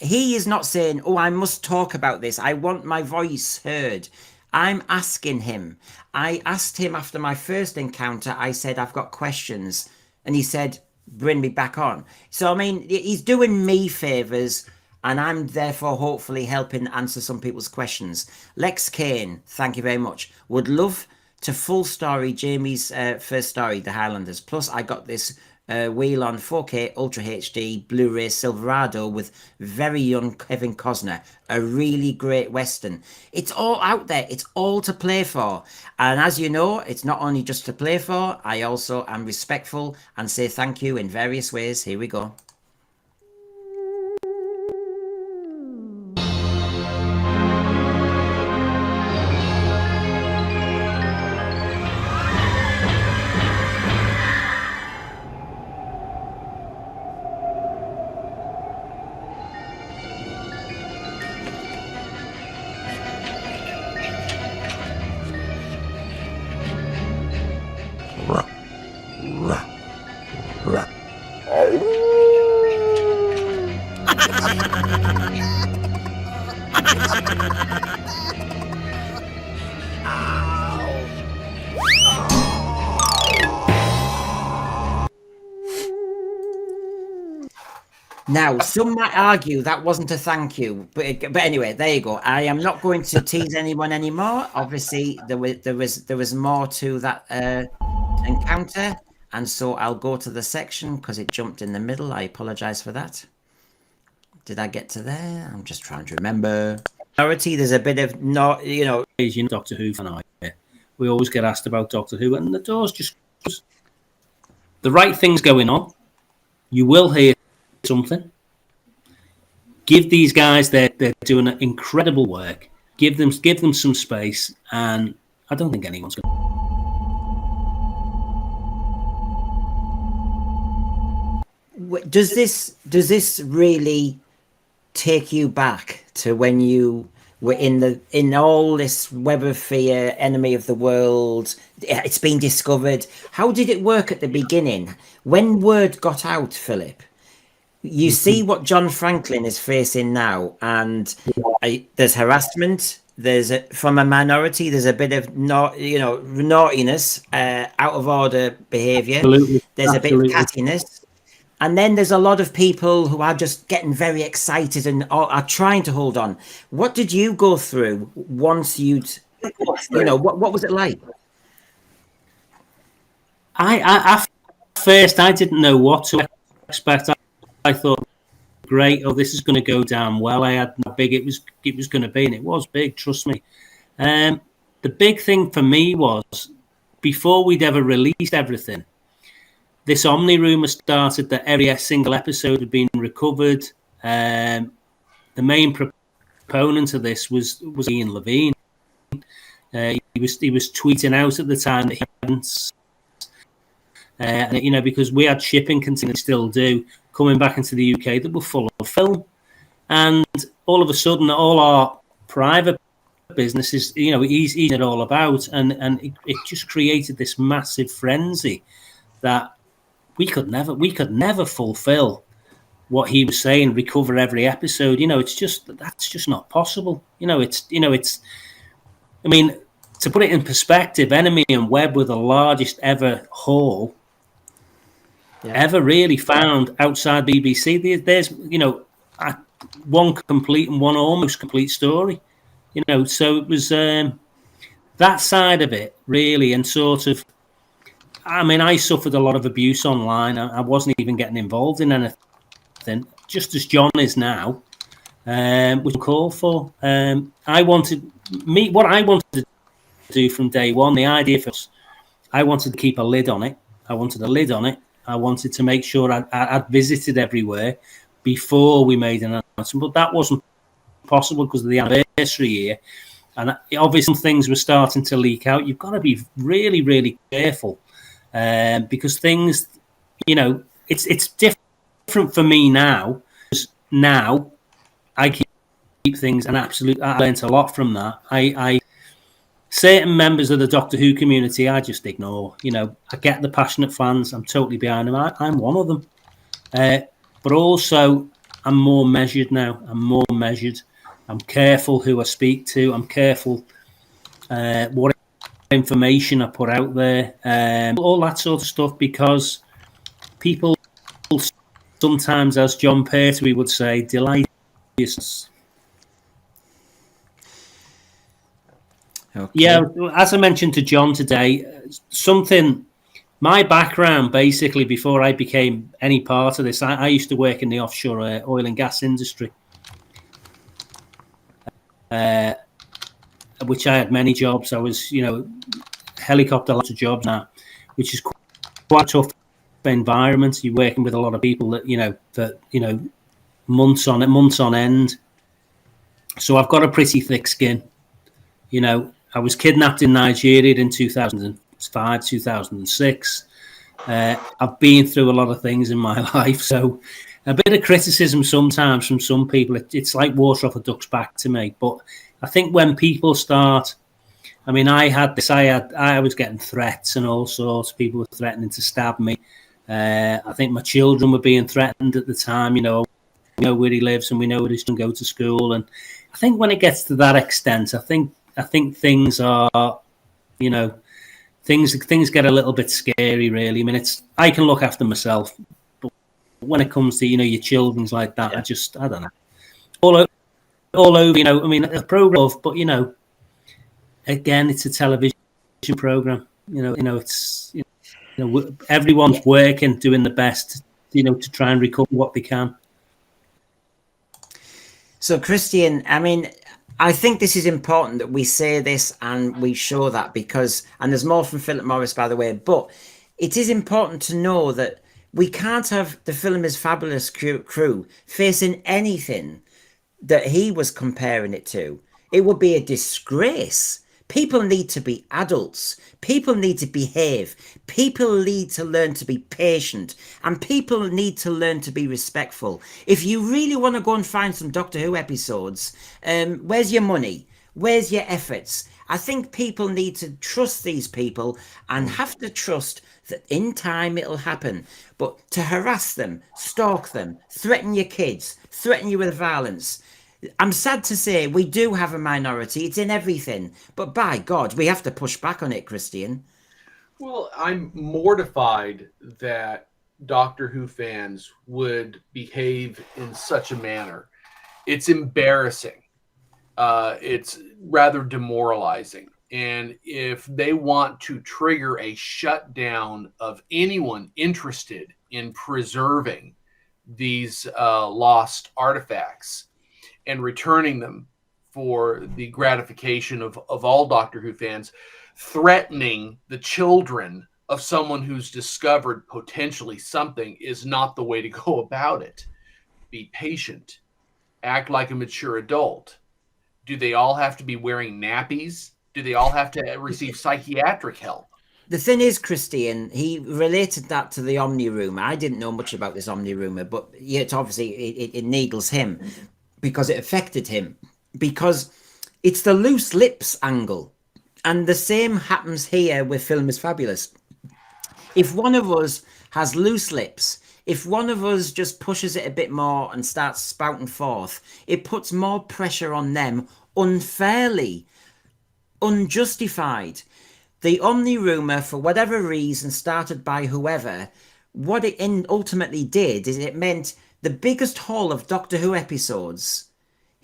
He is not saying, "Oh, I must talk about this. I want my voice heard." I'm asking him. I asked him after my first encounter. I said, "I've got questions," and he said, "Bring me back on." So I mean, he's doing me favors, and I'm therefore hopefully helping answer some people's questions. Lex Kane, thank you very much. Would love to full story Jamie's first story, The Highlanders. Plus, I got this wheel on 4K Ultra HD Blu-ray Silverado with very young Kevin Costner. A really great Western. It's all out there. It's all to play for. And as you know, it's not only just to play for. I also am respectful and say thank you in various ways. Here we go. Now, some might argue that wasn't a thank you, but anyway, there you go. I am not going to tease anyone anymore. Obviously, there was more to that encounter, and so I'll go to the section because it jumped in the middle. I apologize for that. Did I get to there? I'm just trying to remember. There's a bit of not, you know, Doctor Who fan. We always get asked about Doctor Who, and the doors just close. The right thing's going on. You will hear something. Give these guys, they're doing incredible work. Give them some space, and I don't think anyone's going to. Does this really take you back to when you were in all this web of fear, enemy of the world? It's been discovered. How did it work at the beginning? When word got out, Philip? You see what John Franklin is facing now, and there's harassment. There's from a minority. There's a bit of naughtiness, out of order behaviour. There's a bit of cattiness, and then there's a lot of people who are just getting very excited and are trying to hold on. What did you go through once what was it like? I first I didn't know what to expect. I thought, great, this is going to go down well. I had how big it was going to be, and it was big, trust me. The big thing for me was, before we'd ever released everything, this Omni rumour started that every single episode had been recovered. The main proponent of this was Ian Levine. He was tweeting out at the time that he hadn't, because we had shipping containers, still do, coming back into the UK that were full of film, and all of a sudden, all our private businesses, he's eating it all about, and it just created this massive frenzy that we could never fulfill what he was saying. Recover every episode, that's just not possible. I mean, to put it in perspective, Enemy and Web were the largest ever haul. Ever really found outside BBC. There's one complete and one almost complete story, so it was that side of it, really, and sort of, I mean, I suffered a lot of abuse online. I wasn't even getting involved in anything, just as John is now, which was called for. What I wanted to do from day one, the idea for us, I wanted to keep a lid on it. I wanted to make sure I'd visited everywhere before we made an announcement, but that wasn't possible because of the anniversary year. And obviously, some things were starting to leak out. You've got to be really, really careful because things, it's different for me now. Now, I keep things, and I learned a lot from that. I certain members of the Doctor Who community, I just ignore. I get the passionate fans. I'm totally behind them. I'm one of them. But also, I'm more measured now. I'm careful who I speak to. I'm careful what information I put out there. All that sort of stuff, because people sometimes, as John Pertwee would say, delight yourself. Okay. Yeah, as I mentioned to John today, my background, basically, before I became any part of this, I used to work in the offshore oil and gas industry, which I had many jobs. I was, helicopter lots of jobs now, which is quite a tough environment. You're working with a lot of people that, months on end. So I've got a pretty thick skin. I was kidnapped in Nigeria in 2005, 2006. I've been through a lot of things in my life, so a bit of criticism sometimes from some people. It's like water off a duck's back to me. But I think when people start, I mean, I was getting threats and all sorts. People were threatening to stab me. I think my children were being threatened at the time. We know where he lives and we know where he's going to go to school. And I think when it gets to that extent, I think things are, things get a little bit scary, really. I mean, I can look after myself, but when it comes to, your children's like that, yeah. I don't know. All over, I mean, a program, but, again, it's a television program. It's, everyone's working, doing the best, to try and recover what they can. So, Christian, I mean, I think this is important that we say this and we show that, because, and there's more from Philip Morris, by the way, but it is important to know that we can't have the Film is Fabulous crew facing anything that he was comparing it to. It would be a disgrace. People need to be adults. People need to behave. People need to learn to be patient. And people need to learn to be respectful. If you really want to go and find some Doctor Who episodes, where's your money? Where's your efforts? I think people need to trust these people and have to trust that in time it'll happen. But to harass them, stalk them, threaten your kids, threaten you with violence, I'm sad to say we do have a minority. It's in everything. But by God, we have to push back on it, Christian. Well, I'm mortified that Doctor Who fans would behave in such a manner. It's embarrassing. It's rather demoralizing. And if they want to trigger a shutdown of anyone interested in preserving these lost artifacts and returning them for the gratification of all Doctor Who fans, threatening the children of someone who's discovered potentially something is not the way to go about it. Be patient. Act like a mature adult. Do they all have to be wearing nappies? Do they all have to receive psychiatric help? The thing is, Christian, he related that to the Omni Rumor. I didn't know much about this Omni Rumor, but yet obviously it needles him because it affected him. Because it's the loose lips angle. And the same happens here with Film is Fabulous. If one of us has loose lips, if one of us just pushes it a bit more and starts spouting forth, it puts more pressure on them unfairly, unjustified. The Omni Rumor, for whatever reason, started by whoever, what it ultimately did is it meant the biggest haul of Doctor Who episodes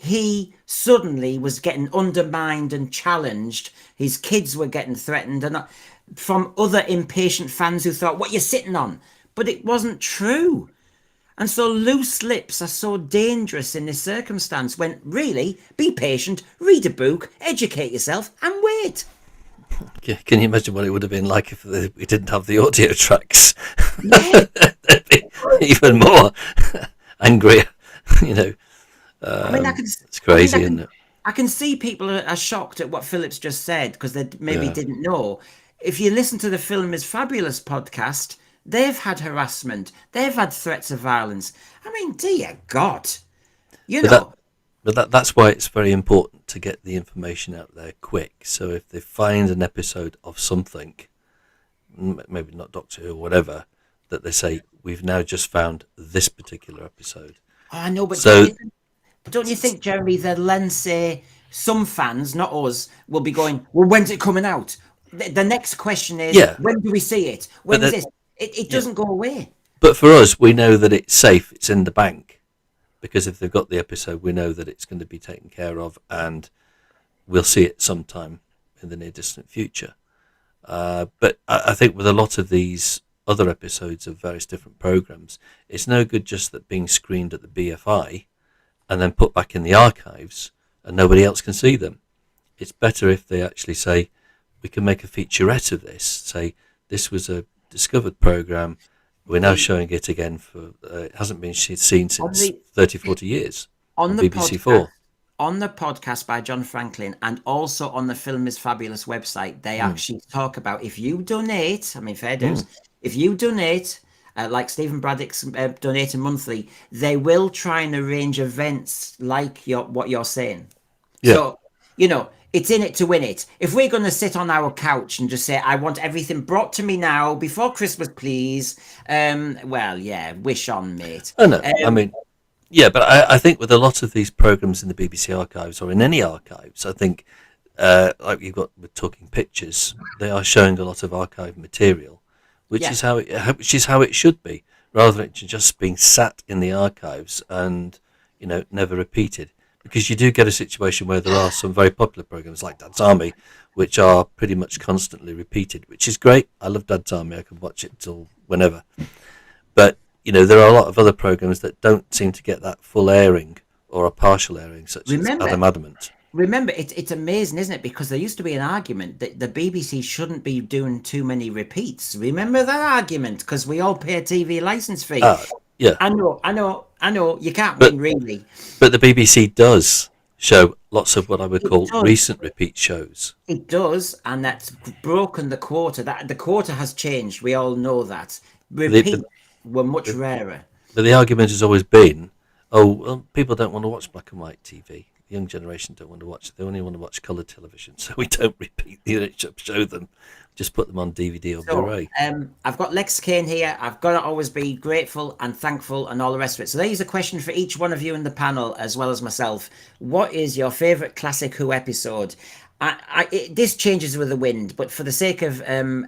he suddenly was getting undermined and challenged. His kids were getting threatened, and from other impatient fans who thought, "What you sitting on?" But it wasn't true. And so loose lips are so dangerous in this circumstance, when really, be patient, read a book, educate yourself, and wait. Can you imagine what it would have been like if we didn't have the audio tracks? Yeah. They'd be even more angry, you know. It's crazy, isn't it? I can see people are shocked at what Philip's just said because they maybe didn't know. If you listen to the Film is Fabulous podcast, they've had harassment. They've had threats of violence. I mean, dear God. That's why it's very important to get the information out there quick. So if they find an episode of something, maybe not Doctor Who or whatever, that they say, we've now just found this particular episode. Oh, I know, but so, don't you think, Jeremy, they'll then say, some fans, not us, will be going, well, when's it coming out? The next question is, when do we see it? When is this? It doesn't go away. But for us, we know that it's safe, it's in the bank. Because if they've got the episode, we know that it's going to be taken care of and we'll see it sometime in the near distant future. But I think with a lot of these other episodes of various different programs, it's no good just that being screened at the BFI and then put back in the archives and nobody else can see them. It's better if they actually say, we can make a featurette of this, say, this was a discovered program, we're now showing it again for, it hasn't been seen since 30, 40 years on BBC Four. On the podcast by John Franklin and also on the Film is Fabulous website, they actually talk about if you donate, I mean, fair dues, if you donate, like Stephen Braddock's donating monthly, they will try and arrange events like what you're saying. Yeah. So, you know, it's in it to win it. If we're going to sit on our couch and just say, I want everything brought to me now before Christmas, please. Well, yeah, wish on, mate. I know. I mean, yeah, but I think with a lot of these programs in the BBC archives or in any archives, I think, like you've got with Talking Pictures, they are showing a lot of archive material, which is how it should be, rather than just being sat in the archives and, you know, never repeated. Because you do get a situation where there are some very popular programs like Dad's Army, which are pretty much constantly repeated, which is great. I love Dad's Army. I can watch it till whenever. But, you know, there are a lot of other programs that don't seem to get that full airing or a partial airing, such as Adam Adamant. Remember, it's amazing, isn't it? Because there used to be an argument that the BBC shouldn't be doing too many repeats. Remember that argument? Because we all pay a TV licence fee. Yeah. I know. You can't win, really. But the BBC does show lots of what I would call recent repeat shows. It does, and that's broken the quota. The quota has changed. We all know that. Repeats were much rarer. But the argument has always been, well, people don't want to watch black and white TV. The young generation don't want to watch it. They only want to watch coloured television. So we don't repeat the show them. Just put them on DVD or Blu-ray. I've got Lex Kane here. I've got to always be grateful and thankful and all the rest of it. So there's a question for each one of you in the panel, as well as myself. What is your favourite Classic Who episode? This changes with the wind, but for the sake of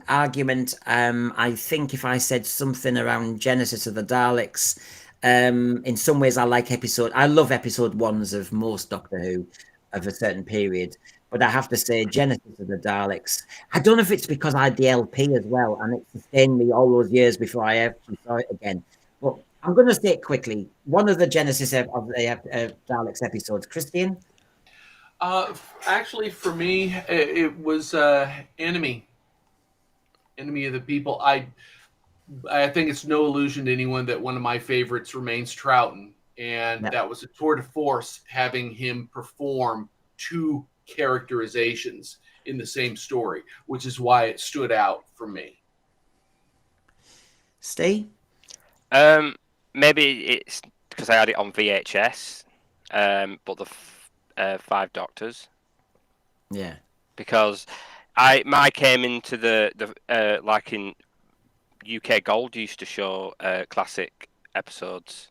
argument, I think if I said something around Genesis of the Daleks, in some ways I love episode ones of most Doctor Who of a certain period. But I have to say, Genesis of the Daleks. I don't know if it's because I had the LP as well, and it sustained me all those years before I actually saw it again. But I'm going to say it quickly. One of the Genesis of the Daleks episodes. Christian? Actually, for me, it was Enemy of the People. I think it's no illusion to anyone that one of my favorites remains Troughton, and that was a tour de force having him perform two characterizations in the same story, which is why it stood out for me. Steve? Maybe it's because I had it on VHS, but the 5 Doctors. Yeah. Because I came into the like in UK Gold used to show classic episodes,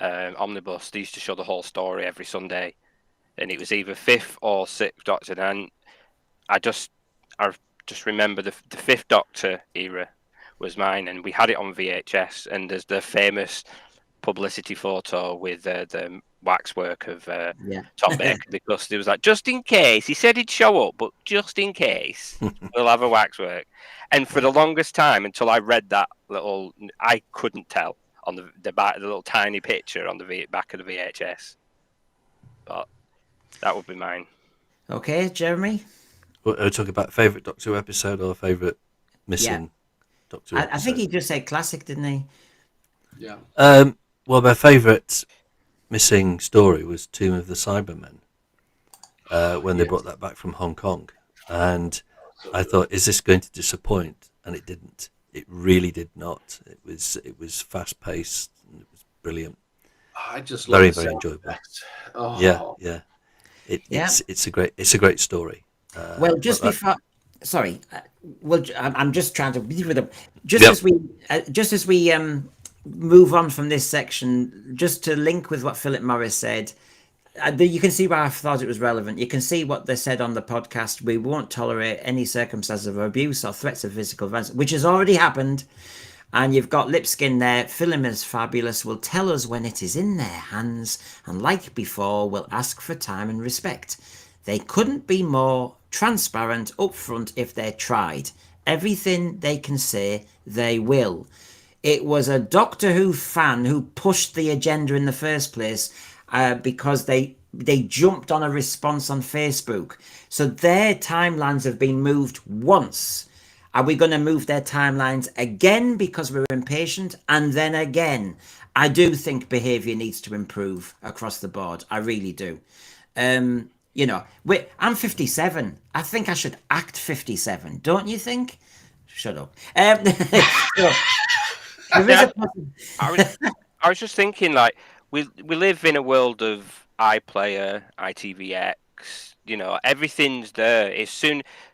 Omnibus. They used to show the whole story every Sunday. And it was either 5th or 6th Doctor, and I just remember the 5th Doctor era was mine, and we had it on VHS. And there's the famous publicity photo with the waxwork of Yeah. Tom Baker because he was like, just in case. He said he'd show up, but just in case, we'll have a waxwork. And for the longest time, until I read that little, I couldn't tell on the back, the little tiny picture on the back of the VHS. But that would be mine. Okay, Jeremy? Are we talking about favourite Doctor Who episode or favourite missing Doctor Who episode? I think he just said classic, didn't he? Yeah. Well, my favourite missing story was Tomb of the Cybermen, when they brought that back from Hong Kong. And I thought, is this going to disappoint? And it didn't. It really did not. It was fast paced. It was brilliant. I just very love the very sound enjoyable. effects. Oh. Yeah. It's a great story. Well, just before, sorry. Well, I'm just trying to just as we move on from this section, just to link with what Philip Morris said. You can see why I thought it was relevant. You can see what they said on the podcast. We won't tolerate any circumstances of abuse or threats of physical violence, which has already happened. And you've got Lipskin there. Film is fabulous. Will tell us when it is in their hands. And like before, will ask for time and respect. They couldn't be more transparent upfront if they tried. Everything they can say, they will. It was a Doctor Who fan who pushed the agenda in the first place because they jumped on a response on Facebook. So their timelines have been moved once. Are we going to move their timelines again because we're impatient? And then again, I do think behaviour needs to improve across the board. I really do. You know, I'm 57. I think I should act 57. Don't you think? Shut up. I was just thinking, like, we live in a world of iPlayer, ITVX. You know, everything's there. It's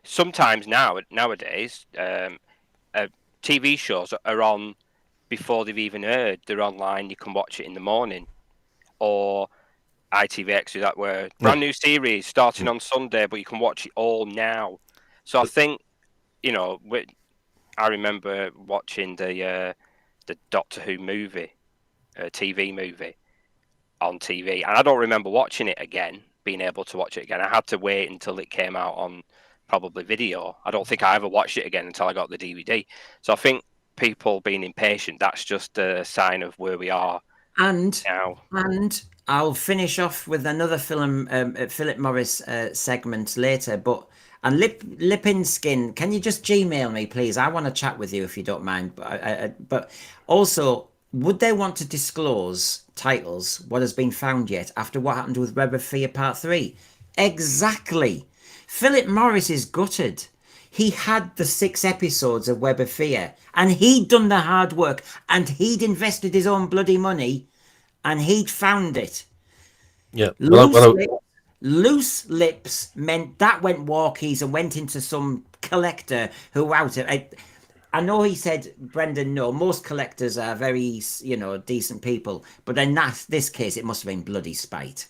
sometimes nowadays, TV shows are on before they've even aired. They're online. You can watch it in the morning, or ITVX is that where brand new series starting on Sunday, but you can watch it all now. So I think, you know, I remember watching the Doctor Who movie, TV movie on TV, and I don't remember watching it again. Being able to watch it again, I had to wait until it came out on probably video. I don't think I ever watched it again until I got the DVD. So I think people being impatient, that's just a sign of where we are now. And I'll finish off with another Philip Morris segment later. And Lipinskin, can you just Gmail me, please? I want to chat with you if you don't mind. But also, would they want to disclose titles, what has been found yet, after what happened with Web of Fear Part 3? Exactly. Philip Morris is gutted. He had the 6 episodes of Web of Fear, and he'd done the hard work, and he'd invested his own bloody money, and he'd found it. Yeah. Loose lips meant that went walkies and went into some collector who I know he said, Brendan, no, most collectors are very, decent people. But in this case, it must have been bloody spite.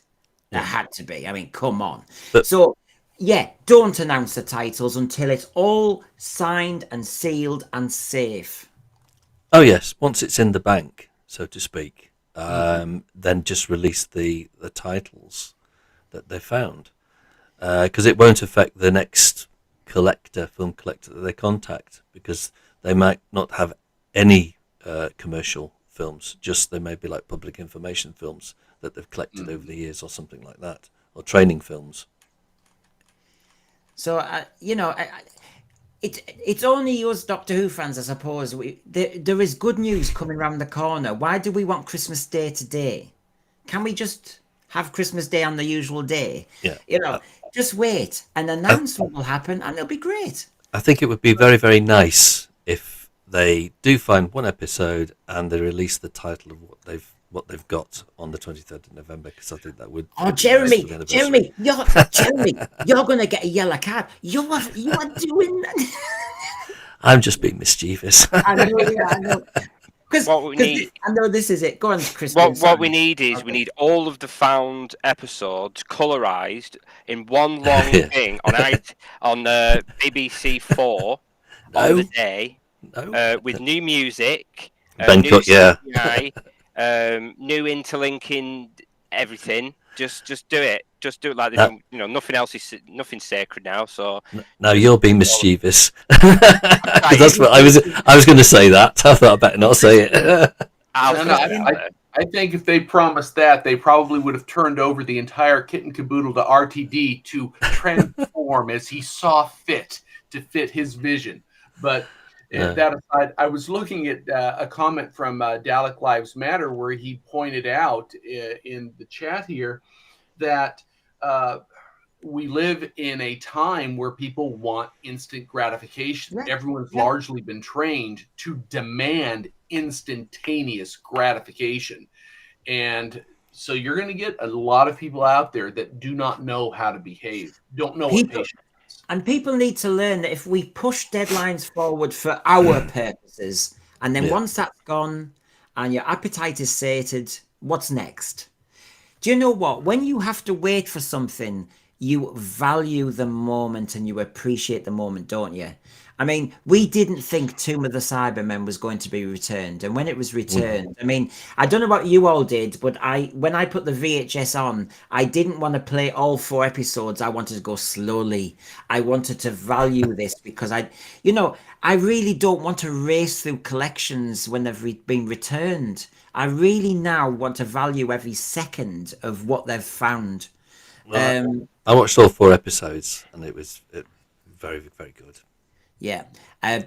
There had to be. I mean, come on. Don't announce the titles until it's all signed and sealed and safe. Oh, yes. Once it's in the bank, so to speak, then just release the titles that they found. Because it won't affect the next film collector that they contact, because they might not have any commercial films, just they may be like public information films that they've collected over the years or something like that, or training films. So, it's only us Doctor Who fans, I suppose. There is good news coming around the corner. Why do we want Christmas Day today? Can we just have Christmas Day on the usual day? Yeah. Just wait. An announcement will happen and it'll be great. I think it would be very, very nice if they do find one episode and they release the title of what they've got on the 23rd of November, because I think that would. Oh, Jeremy, you're going to get a yellow card. You are doing that. I'm just being mischievous. I know. What we need, I know this is it. Go on, Chris. What we need is we need all of the found episodes colorized in one long thing on BBC 4 on the day, with new music, new CGI, new interlinking everything. Just do it. Just do it like this. You know, nothing's sacred now. So now you're being mischievous. That's what I was going to say that. I thought I better not say it. I think if they promised that, they probably would have turned over the entire kit and caboodle to RTD to transform as he saw fit to fit his vision. But that aside, I was looking at a comment from Dalek Lives Matter where he pointed out in the chat here that we live in a time where people want instant gratification. Right. Everyone's largely been trained to demand instantaneous gratification. And so you're going to get a lot of people out there that do not know how to behave, don't know what patience is. And people need to learn that if we push deadlines forward for our purposes, and then once that's gone and your appetite is sated, what's next? Do you know what? When you have to wait for something, you value the moment and you appreciate the moment, don't you? I mean, we didn't think Tomb of the Cybermen was going to be returned. And when it was returned, I mean, I don't know what you all did, but when I put the VHS on, I didn't want to play all 4 episodes. I wanted to go slowly. I wanted to value this because I really don't want to race through collections when they've been returned. I really now want to value every second of what they've found. I watched all 4 episodes and it was very, very good. Yeah.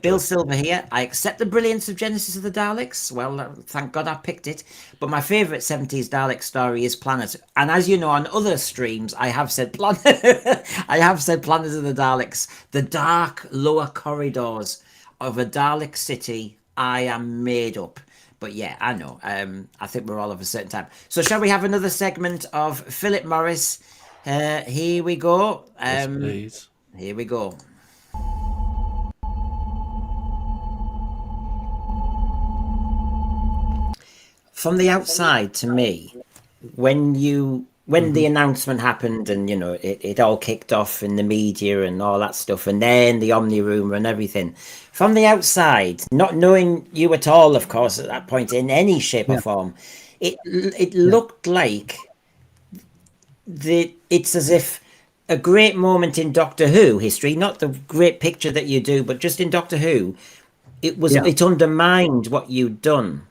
Bill Silver here. I accept the brilliance of Genesis of the Daleks. Well, thank God I picked it. But my favourite 70s Dalek story is Planet. And as you know, on other streams, I have said Planet. I have said Planet of the Daleks. The dark lower corridors of a Dalek city I am made up. But yeah, I know. I think we're all of a certain time. So shall we have another segment of Philip Morris? Here we go. Yes, please. Here we go. From the outside, to me, when the announcement happened and, you know, it all kicked off in the media and all that stuff, and then the Omni rumor and everything, from the outside, not knowing you at all, of course, at that point in any shape or form, it looked like it's as if a great moment in Doctor Who history, not the great picture that you do, but just in Doctor Who, it undermined what you'd done.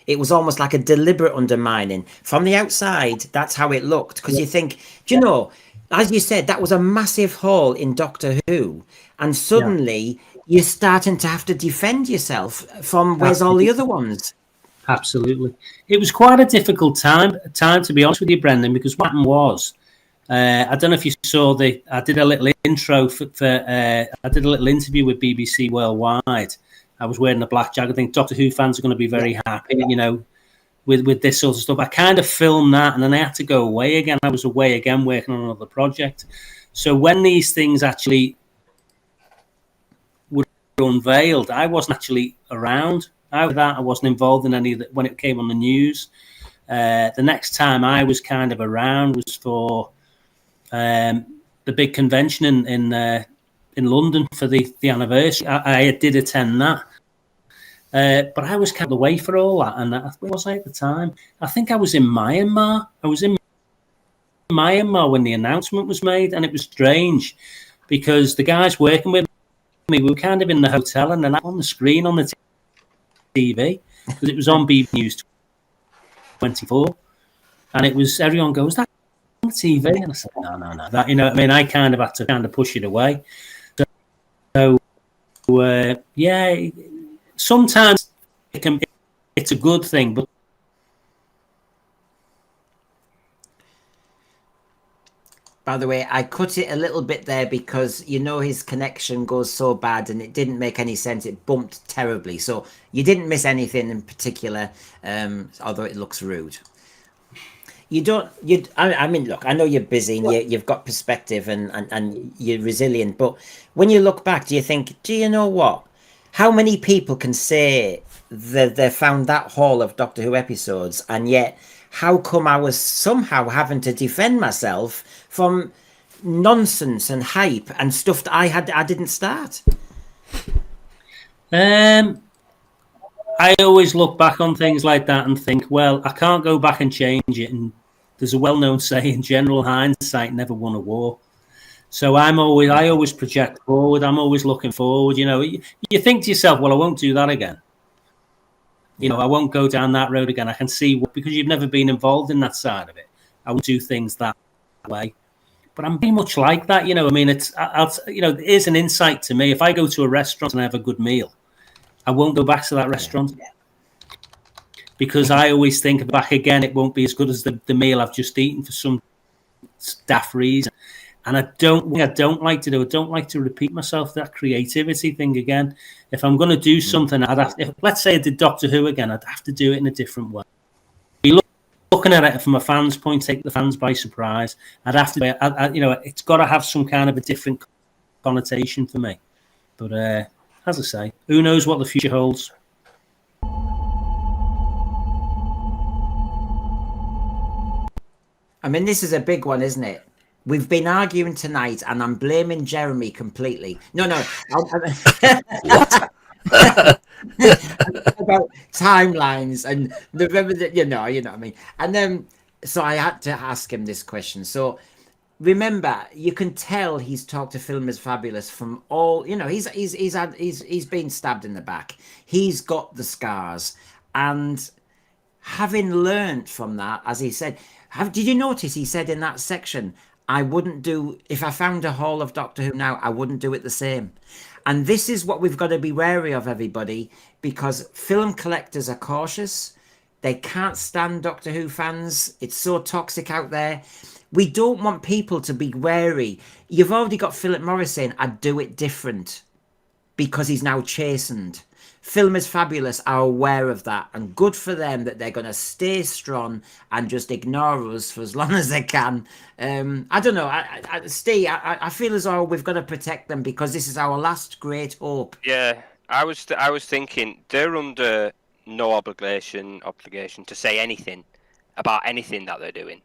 It was almost like a deliberate undermining. From the outside, that's how it looked. Because you think, do you know, as you said, that was a massive hole in Doctor Who. And suddenly you're starting to have to defend yourself from where's all the other ones. Absolutely. It was quite a difficult time, to be honest with you, Brendan, because what happened was, I don't know if you saw I did a little intro I did a little interview with BBC Worldwide. I was wearing a black jacket. I think Doctor Who fans are going to be very happy, you know, with this sort of stuff. I kind of filmed that and then I had to go away again. I was away again working on another project. So when these things actually were unveiled, I wasn't actually around. I wasn't involved in any of it when it came on the news. The next time I was kind of around was for the big convention in London for the anniversary. I did attend that. But I was kind of away for all that. And where was I at the time? I think I was in Myanmar. I was in Myanmar when the announcement was made. And it was strange because the guys working with me, we were kind of in the hotel and then on the screen on the TV, because it was on BBC News 24. And it was, everyone goes, that on the TV? And I said, no. That, you know, I mean, I kind of had to kind of push it away. So yeah, sometimes it's a good thing, but by the way, I cut it a little bit there because, you know, his connection goes so bad and it didn't make any sense. It bumped terribly. So you didn't miss anything in particular, although it looks rude. I mean, look, I know you're busy and you've got perspective and you're resilient, but when you look back, do you think, do you know what? How many people can say that they found that haul of Doctor Who episodes, and yet how come I was somehow having to defend myself from nonsense and hype and stuff that I didn't start? I always look back on things like that and think, well, I can't go back and change it. And there's a well-known saying: "General hindsight never won a war." So I always project forward. I'm always looking forward. You know, you think to yourself, well, I won't do that again. You know, I won't go down that road again. I can see because you've never been involved in that side of it. I won't do things that way. But I'm very much like that. You know, I mean, it is an insight to me. If I go to a restaurant and I have a good meal, I won't go back to that restaurant because I always think back again. It won't be as good as the meal I've just eaten for some daft reason. And I don't like to do it. I don't like to repeat myself, that creativity thing again. If I'm going to do something, I'd have to, let's say I did Doctor Who again, I'd have to do it in a different way. Be looking at it from a fan's point, take the fans by surprise. I'd have to, it's got to have some kind of a different connotation for me. But as I say, who knows what the future holds? I mean, this is a big one, isn't it? We've been arguing tonight, and I'm blaming Jeremy completely. No. What? About timelines and remember that, you know what I mean. And then, so I had to ask him this question. So remember, you can tell he's talked to Film is Fabulous from all. You know, he's been stabbed in the back. He's got the scars, and having learned from that, as he said, did you notice he said in that section? I wouldn't do, if I found a haul of Doctor Who now, I wouldn't do it the same. And this is what we've got to be wary of, everybody, because film collectors are cautious. They can't stand Doctor Who fans. It's so toxic out there. We don't want people to be wary. You've already got Philip Morris saying, I'd do it different because he's now chastened. Film is Fabulous are aware of that, and good for them that they're going to stay strong and just ignore us for as long as they can. I don't know, Steve, I feel as though we've got to protect them because this is our last great hope. Yeah, I was thinking they're under no obligation to say anything about anything that they're doing.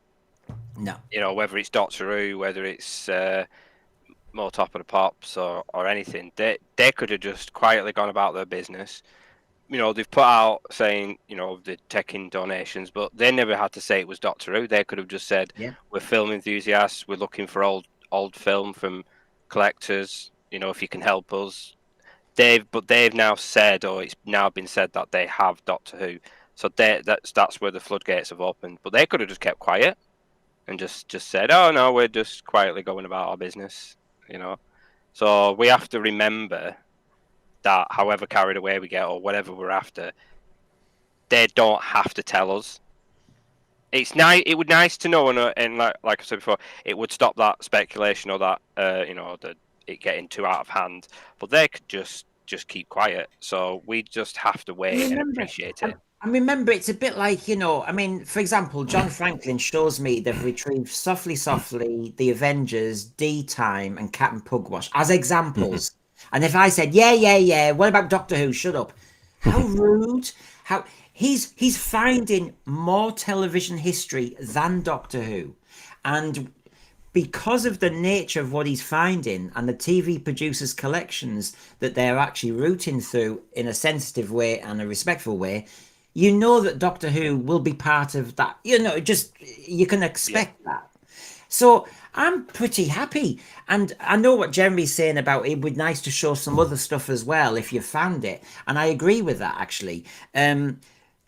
No, you know, whether it's Doctor Who, whether it's more Top of the Pops or anything, they could have just quietly gone about their business. You know, they've put out saying, you know, they're taking donations, but they never had to say it was Doctor Who. They could have just said, we're film enthusiasts, we're looking for old film from collectors, you know, if you can help us. But they've now said, or it's now been said, that they have Doctor Who. So that's where the floodgates have opened. But they could have just kept quiet and just said, oh no, we're just quietly going about our business. You know, so we have to remember that however carried away we get or whatever we're after, they don't have to tell us. It's nice. It would nice to know, and like I said before, it would stop that speculation or that it getting too out of hand. But they could just keep quiet. So we just have to wait and appreciate it. I remember, it's a bit like, you know, I mean, for example, John Franklin shows me they've retrieved Softly Softly, The Avengers, D-Time, and Captain Pugwash as examples. And if I said, yeah, what about Doctor Who? Shut up. How rude. How he's finding more television history than Doctor Who. And because of the nature of what he's finding and the TV producers' collections that they're actually rooting through in a sensitive way and a respectful way, you know that Doctor Who will be part of that. You know, you can expect that. So I'm pretty happy. And I know what Jeremy's saying about it would be nice to show some other stuff as well if you found it. And I agree with that, actually.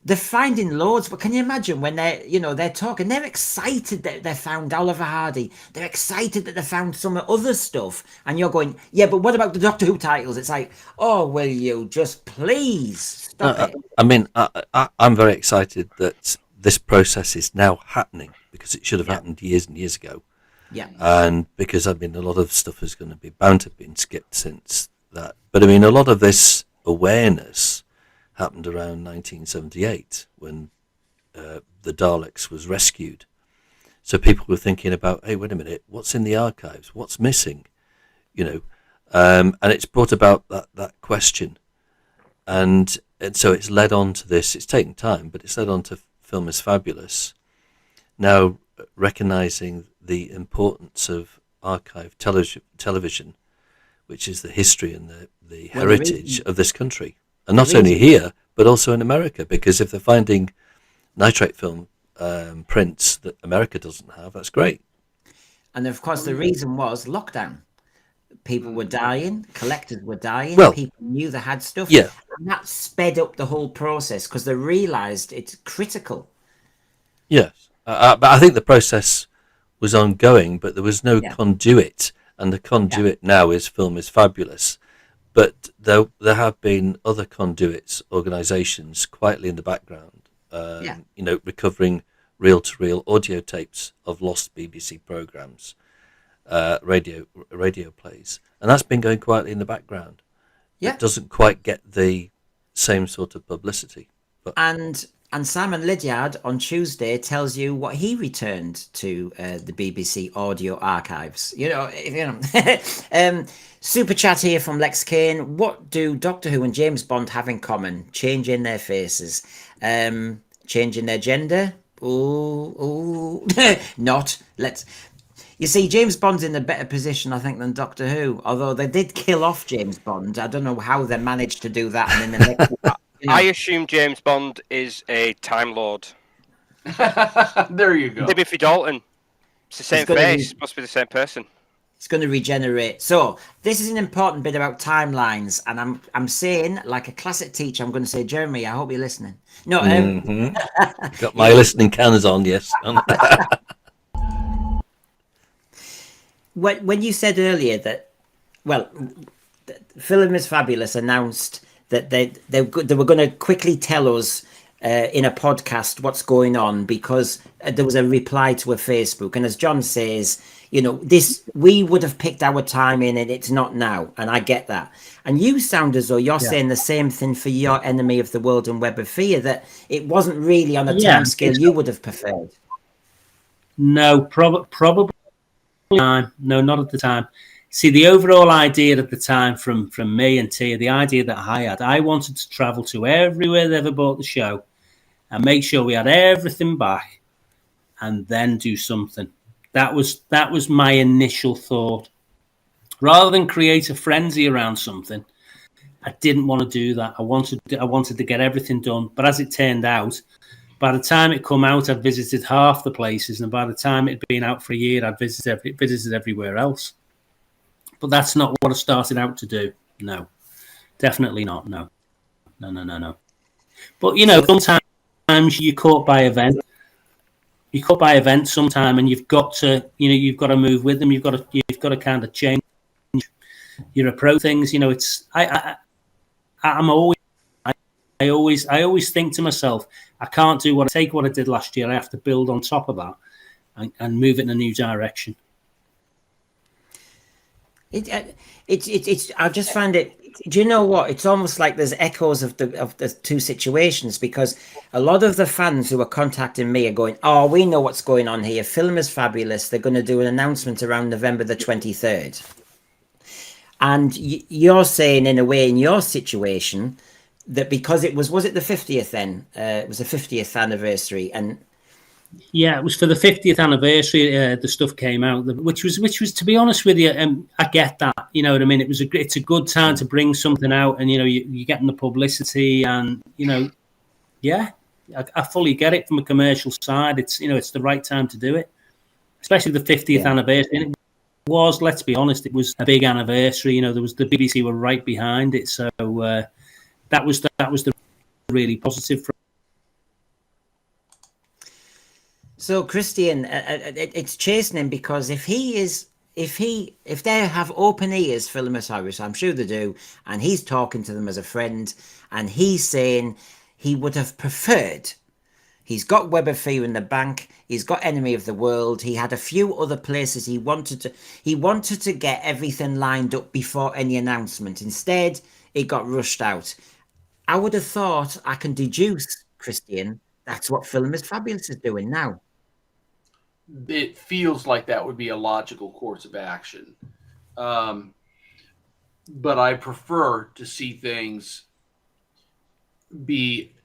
They're finding loads, but can you imagine when they're talking, they're excited that they found Oliver Hardy. They're excited that they found some other stuff. And you're going, yeah, but what about the Doctor Who titles? It's like, oh, will you just please stop it? I mean, I'm very excited that this process is now happening because it should have happened years and years ago. Yeah. And because, I mean, a lot of stuff is going to be bound to have been skipped since that. But I mean, a lot of this awareness happened around 1978 when the Daleks was rescued. So people were thinking about, hey, wait a minute, what's in the archives? What's missing? You know, and it's brought about that question. And so it's led on to this. It's taken time, but it's led on to Film is Fabulous. Now recognizing the importance of archive television, which is the history and the heritage of this country. And not only here, but also in America, because if they're finding nitrate film prints that America doesn't have. That's great. And of course, the reason was lockdown. People were dying, collectors were dying, Well, people knew they had stuff. yeah. And that sped up the whole process because they realised it's critical. Yes. But I think the process was ongoing, but there was no conduit. And the conduit now is Film is Fabulous. But there have been other conduits, organisations quietly in the background, recovering reel-to-reel audio tapes of lost BBC programmes, radio plays. And that's been going quietly in the background. Yeah. It doesn't quite get the same sort of publicity. But And Simon Lydiard on Tuesday tells you what he returned to the BBC audio archives. Super chat here from Lex Kane. What do Doctor Who and James Bond have in common? Changing their faces, changing their gender. Ooh, not. You see, James Bond's in a better position, I think, than Doctor Who. Although they did kill off James Bond, I don't know how they managed to do that. And in the next. I assume James Bond is a Time Lord. There you go. Timothy Dalton. It's the same face. Must be the same person. It's going to regenerate. So this is an important bit about timelines, and I'm saying, like a classic teacher, I'm going to say, Jeremy, I hope you're listening. No, got my listening cans on, yes. When you said earlier that, Film is Fabulous announced that they were going to quickly tell us in a podcast what's going on because there was a reply to a Facebook. And as John says, we would have picked our time in and it's not now. And I get that. And you sound as though you're saying the same thing for your Enemy of the World and Web of Fear, that it wasn't really on the time scale you would have preferred. No, probably time. No, not at the time. See, the overall idea at the time from me and Tia, the idea that I had, I wanted to travel to everywhere they ever bought the show and make sure we had everything back and then do something. That was my initial thought. Rather than create a frenzy around something, I didn't want to do that. I wanted to get everything done. But as it turned out, by the time it come out, I'd visited half the places, and by the time it'd been out for a year, I'd visited everywhere else. But that's not what I started out to do. No, definitely not. No. But sometimes you're caught by event. You're caught by event sometime, and you've got to move with them. You've got to kind of change your approach. Things. It's I always think to myself, I can't take what I did last year. I have to build on top of that and move it in a new direction. I just find it. Do you know what? It's almost like there's echoes of the two situations, because a lot of the fans who are contacting me are going, "Oh, we know what's going on here. Film is Fabulous. They're going to do an announcement around November the 23rd." And you're saying, in a way, in your situation, that because it was it the 50th then? It was the 50th anniversary, and. Yeah, it was for the 50th anniversary. The stuff came out, which was to be honest with you, I get that. You know what I mean? It's a good time to bring something out, and you're getting the publicity, and I fully get it from a commercial side. It's it's the right time to do it, especially the 50th anniversary. And it was, let's be honest, it was a big anniversary. There was the BBC were right behind it, so that was the really positive. So Christian, it's chastening, because if they have open ears for Lemmas, I'm sure they do, and he's talking to them as a friend, and he's saying he would have preferred. He's got Web of Fear in the bank. He's got Enemy of the World. He had a few other places he wanted to get everything lined up before any announcement. Instead, it got rushed out. I would have thought, I can deduce, Christian, that's what Film is Fabulous is doing now. It feels like that would be a logical course of action. But I prefer to see things be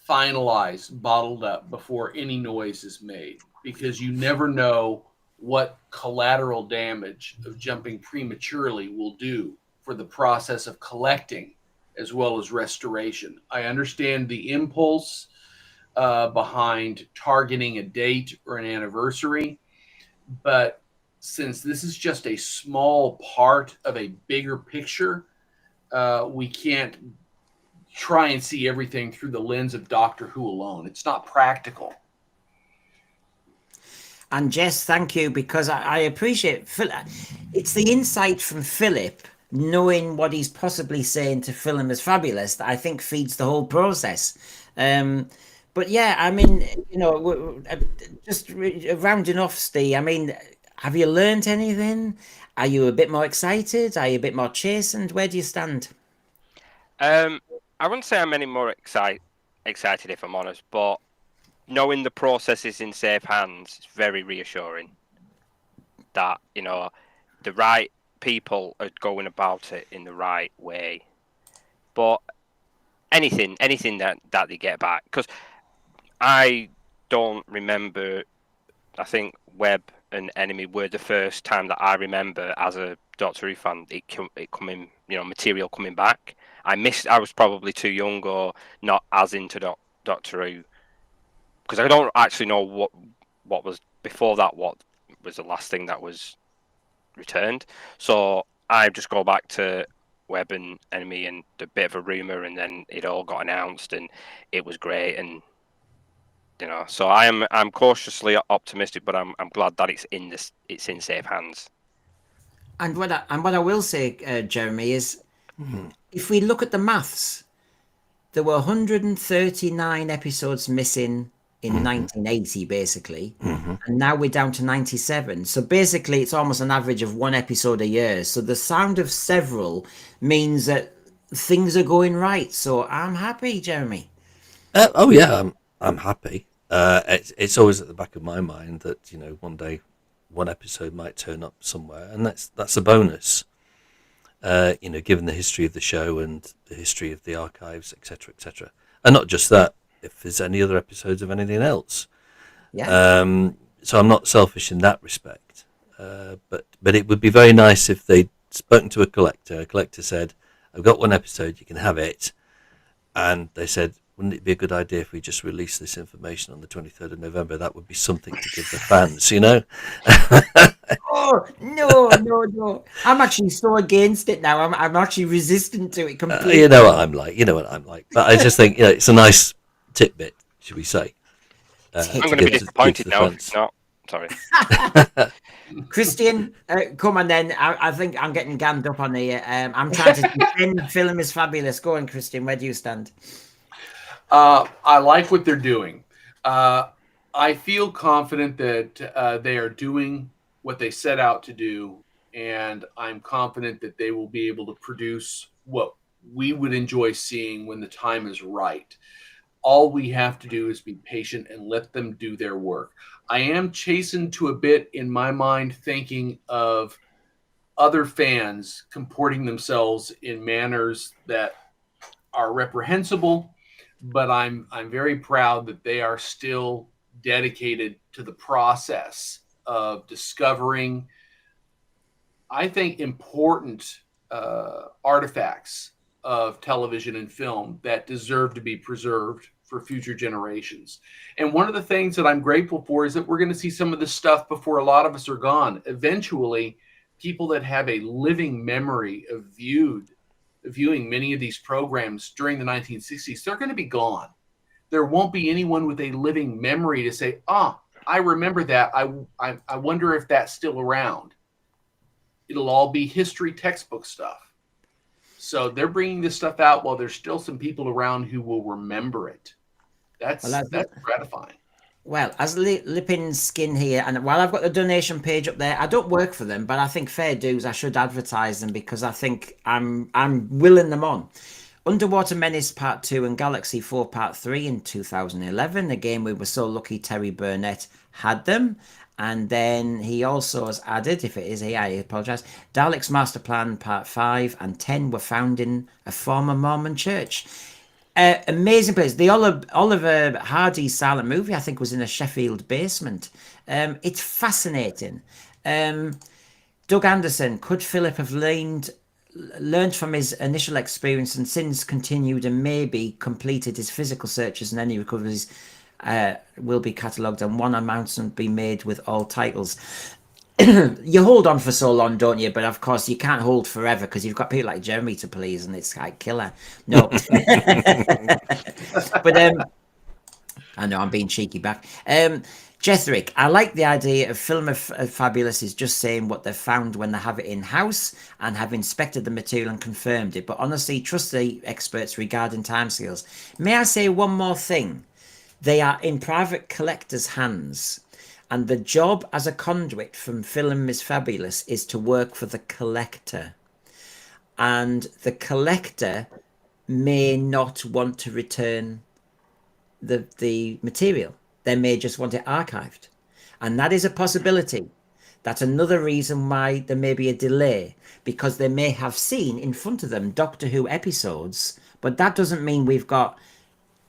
finalized, bottled up before any noise is made, because you never know what collateral damage of jumping prematurely will do for the process of collecting as well as restoration. I understand the impulse behind targeting a date or an anniversary. But since this is just a small part of a bigger picture, we can't try and see everything through the lens of Doctor Who alone. It's not practical. And Jess, thank you, because I appreciate it's the insight from Philip, knowing what he's possibly saying to Film is Fabulous, that I think feeds the whole process. But yeah, I mean, you know, just rounding off, Steve, I mean, have you learned anything? Are you a bit more excited? Are you a bit more chastened? Where do you stand? I wouldn't say I'm any more excited, if I'm honest, but knowing the process is in safe hands, it's very reassuring that, you know, the right people are going about it in the right way. But anything that they get back, because I don't remember, I think Web and Enemy were the first time that I remember as a Doctor Who fan it coming, you know, material coming back. I was probably too young or not as into Doctor Who, because I don't actually know what was before that, what was the last thing that was returned. So I just go back to Web and Enemy and a bit of a rumor, and then it all got announced and it was great. And you know, so I'm cautiously optimistic, but I'm glad that it's in safe hands. And what I will say, Jeremy, is if we look at the maths, there were 139 episodes missing in 1980, basically, and now we're down to 97. So basically, it's almost an average of one episode a year. So the sound of several means that things are going right. So I'm happy, Jeremy. Oh yeah, I'm happy. It's always at the back of my mind that, you know, one day one episode might turn up somewhere, and that's a bonus. You know, given the history of the show and the history of the archives, etc., etc., and not just that, if there's any other episodes of anything else. Yeah. So I'm not selfish in that respect, but it would be very nice if they'd spoken to a collector. A collector said, "I've got one episode, you can have it," and they said, "Wouldn't it be a good idea if we just release this information on the 23rd of November? That would be something to give the fans, you know." Oh no! I'm actually so against it now. I'm actually resistant to it completely. You know what I'm like. But I just think, you know, it's a nice tidbit, should we say? I'm going to be disappointed now if it's not. Sorry. Christian, come on then. I think I'm getting ganged up on here. I'm trying to defend Film is Fabulous. Go on, Christian. Where do you stand? I like what they're doing. I feel confident that they are doing what they set out to do, and I'm confident that they will be able to produce what we would enjoy seeing when the time is right. All we have to do is be patient and let them do their work. I am chastened to a bit in my mind, thinking of other fans comporting themselves in manners that are reprehensible, but I'm very proud that they are still dedicated to the process of discovering, I think, important artifacts of television and film that deserve to be preserved for future generations. And one of the things that I'm grateful for is that we're going to see some of this stuff before a lot of us are gone. Eventually, people that have a living memory of viewing many of these programs during the 1960s, they're going to be gone. There won't be anyone with a living memory to say, I remember that. I wonder if that's still around. It'll all be history textbook stuff. So they're bringing this stuff out while there's still some people around who will remember it. That's gratifying. Well, as Lippin's Skin here, and while I've got the donation page up there, I don't work for them, but I think fair dues, I should advertise them because I think I'm willing them on. Underwater Menace Part 2 and Galaxy 4 Part 3 in 2011. Again, we were so lucky Terry Burnett had them. And then he also has added, if it is he, I apologise, Dalek's Master Plan Part 5 and 10 were found in a former Mormon church. Amazing place. The Oliver Hardy silent movie, I think, was in a Sheffield basement. It's fascinating. Doug Anderson, could Philip have learned from his initial experience and since continued and maybe completed his physical searches and any recoveries will be catalogued and one announcement be made with all titles. You hold on for so long, don't you? But of course you can't hold forever because you've got people like Jeremy to please, and it's like killer. No, but I know I'm being cheeky back. Jethrick, I like the idea of Film of Fabulous is just saying what they've found when they have it in-house and have inspected the material and confirmed it. But honestly, trust the experts regarding timescales. May I say one more thing? They are in private collectors' hands. And the job as a conduit from Film is Fabulous is to work for the collector. And the collector may not want to return the material. They may just want it archived. And that is a possibility. That's another reason why there may be a delay, because they may have seen in front of them Doctor Who episodes, but that doesn't mean we've got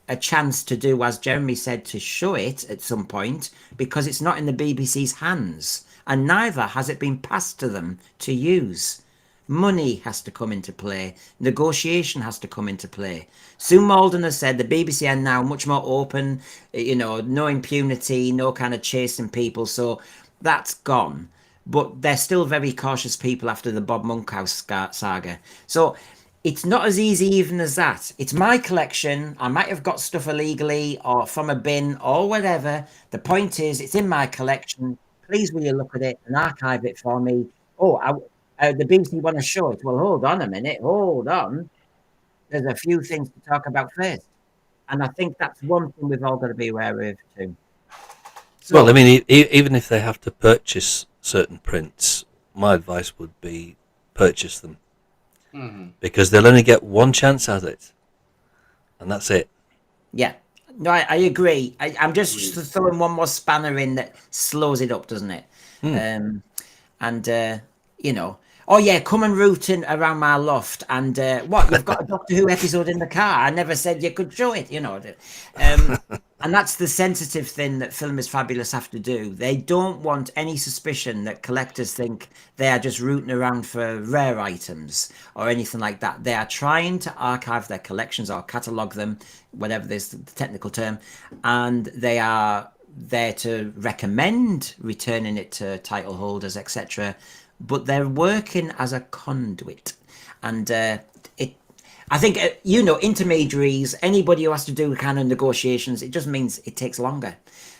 a chance to do, as Jeremy said, to show it at some point, because it's not in the BBC's hands, and neither has it been passed to them to use. Money has to come into play. Negotiation has to come into play. Sue Malden has said the BBC are now much more open, no impunity, no kind of chasing people. So that's gone. But they're still very cautious people after the Bob Monkhouse saga. So it's not as easy even as that. It's my collection. I might have got stuff illegally or from a bin or whatever. The point is, it's in my collection. Please will you look at it and archive it for me? The BBC want to show it. Well, hold on a minute. Hold on. There's a few things to talk about first. And I think that's one thing we've all got to be aware of too. So, well, I mean, even if they have to purchase certain prints, my advice would be purchase them. Mm-hmm. Because they'll only get one chance at it. And that's it. Yeah. No, I agree. I'm just throwing one more spanner in that slows it up, doesn't it? Oh yeah, come and rooting around my loft. And what? You've got a Doctor Who episode in the car. I never said you could show it, And that's the sensitive thing that Film is Fabulous have to do. They don't want any suspicion that collectors think they are just rooting around for rare items or anything like that. They are trying to archive their collections or catalogue them, whatever is the technical term, and they are there to recommend returning it to title holders, etc. But they're working as a conduit, and I think intermediaries, anybody who has to do kind of negotiations, it just means it takes longer.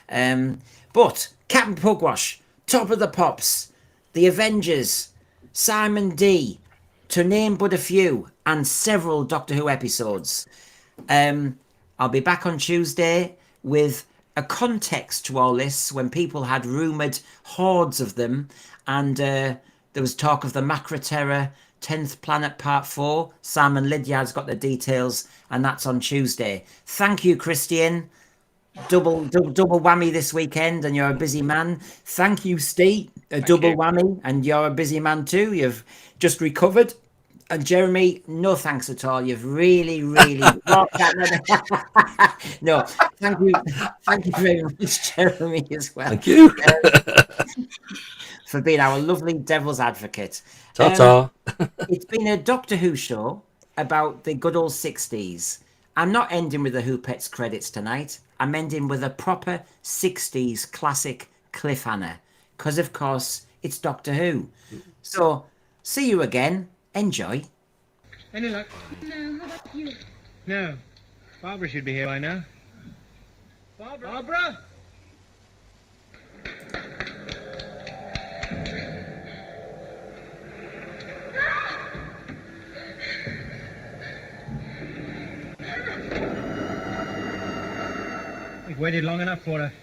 But Captain Pugwash, Top of the Pops, The Avengers, Simon D, to name but a few, and several Doctor Who episodes. I'll be back on Tuesday with a context to all this when people had rumoured hordes of them, and there was talk of the Macra Terror 10th Planet Part 4. Simon Lydiard's got the details, and that's on Tuesday. Thank you, Christian. Double whammy this weekend, and you're a busy man. Thank you, Steve. Double whammy, and you're a busy man too. You've just recovered. And Jeremy, no thanks at all. You've really no. Thank you very much, Jeremy, as well. Thank you for being our lovely devil's advocate. Ta-ta. It's been a Doctor Who show about the good old 60s. I'm not ending with the Who Pets credits tonight. I'm ending with a proper 60s classic cliffhanger, because of course it's Doctor Who. So see you again. Enjoy. Any luck? No, how about you? No. Barbara should be here by now. Barbara? We've waited long enough for her.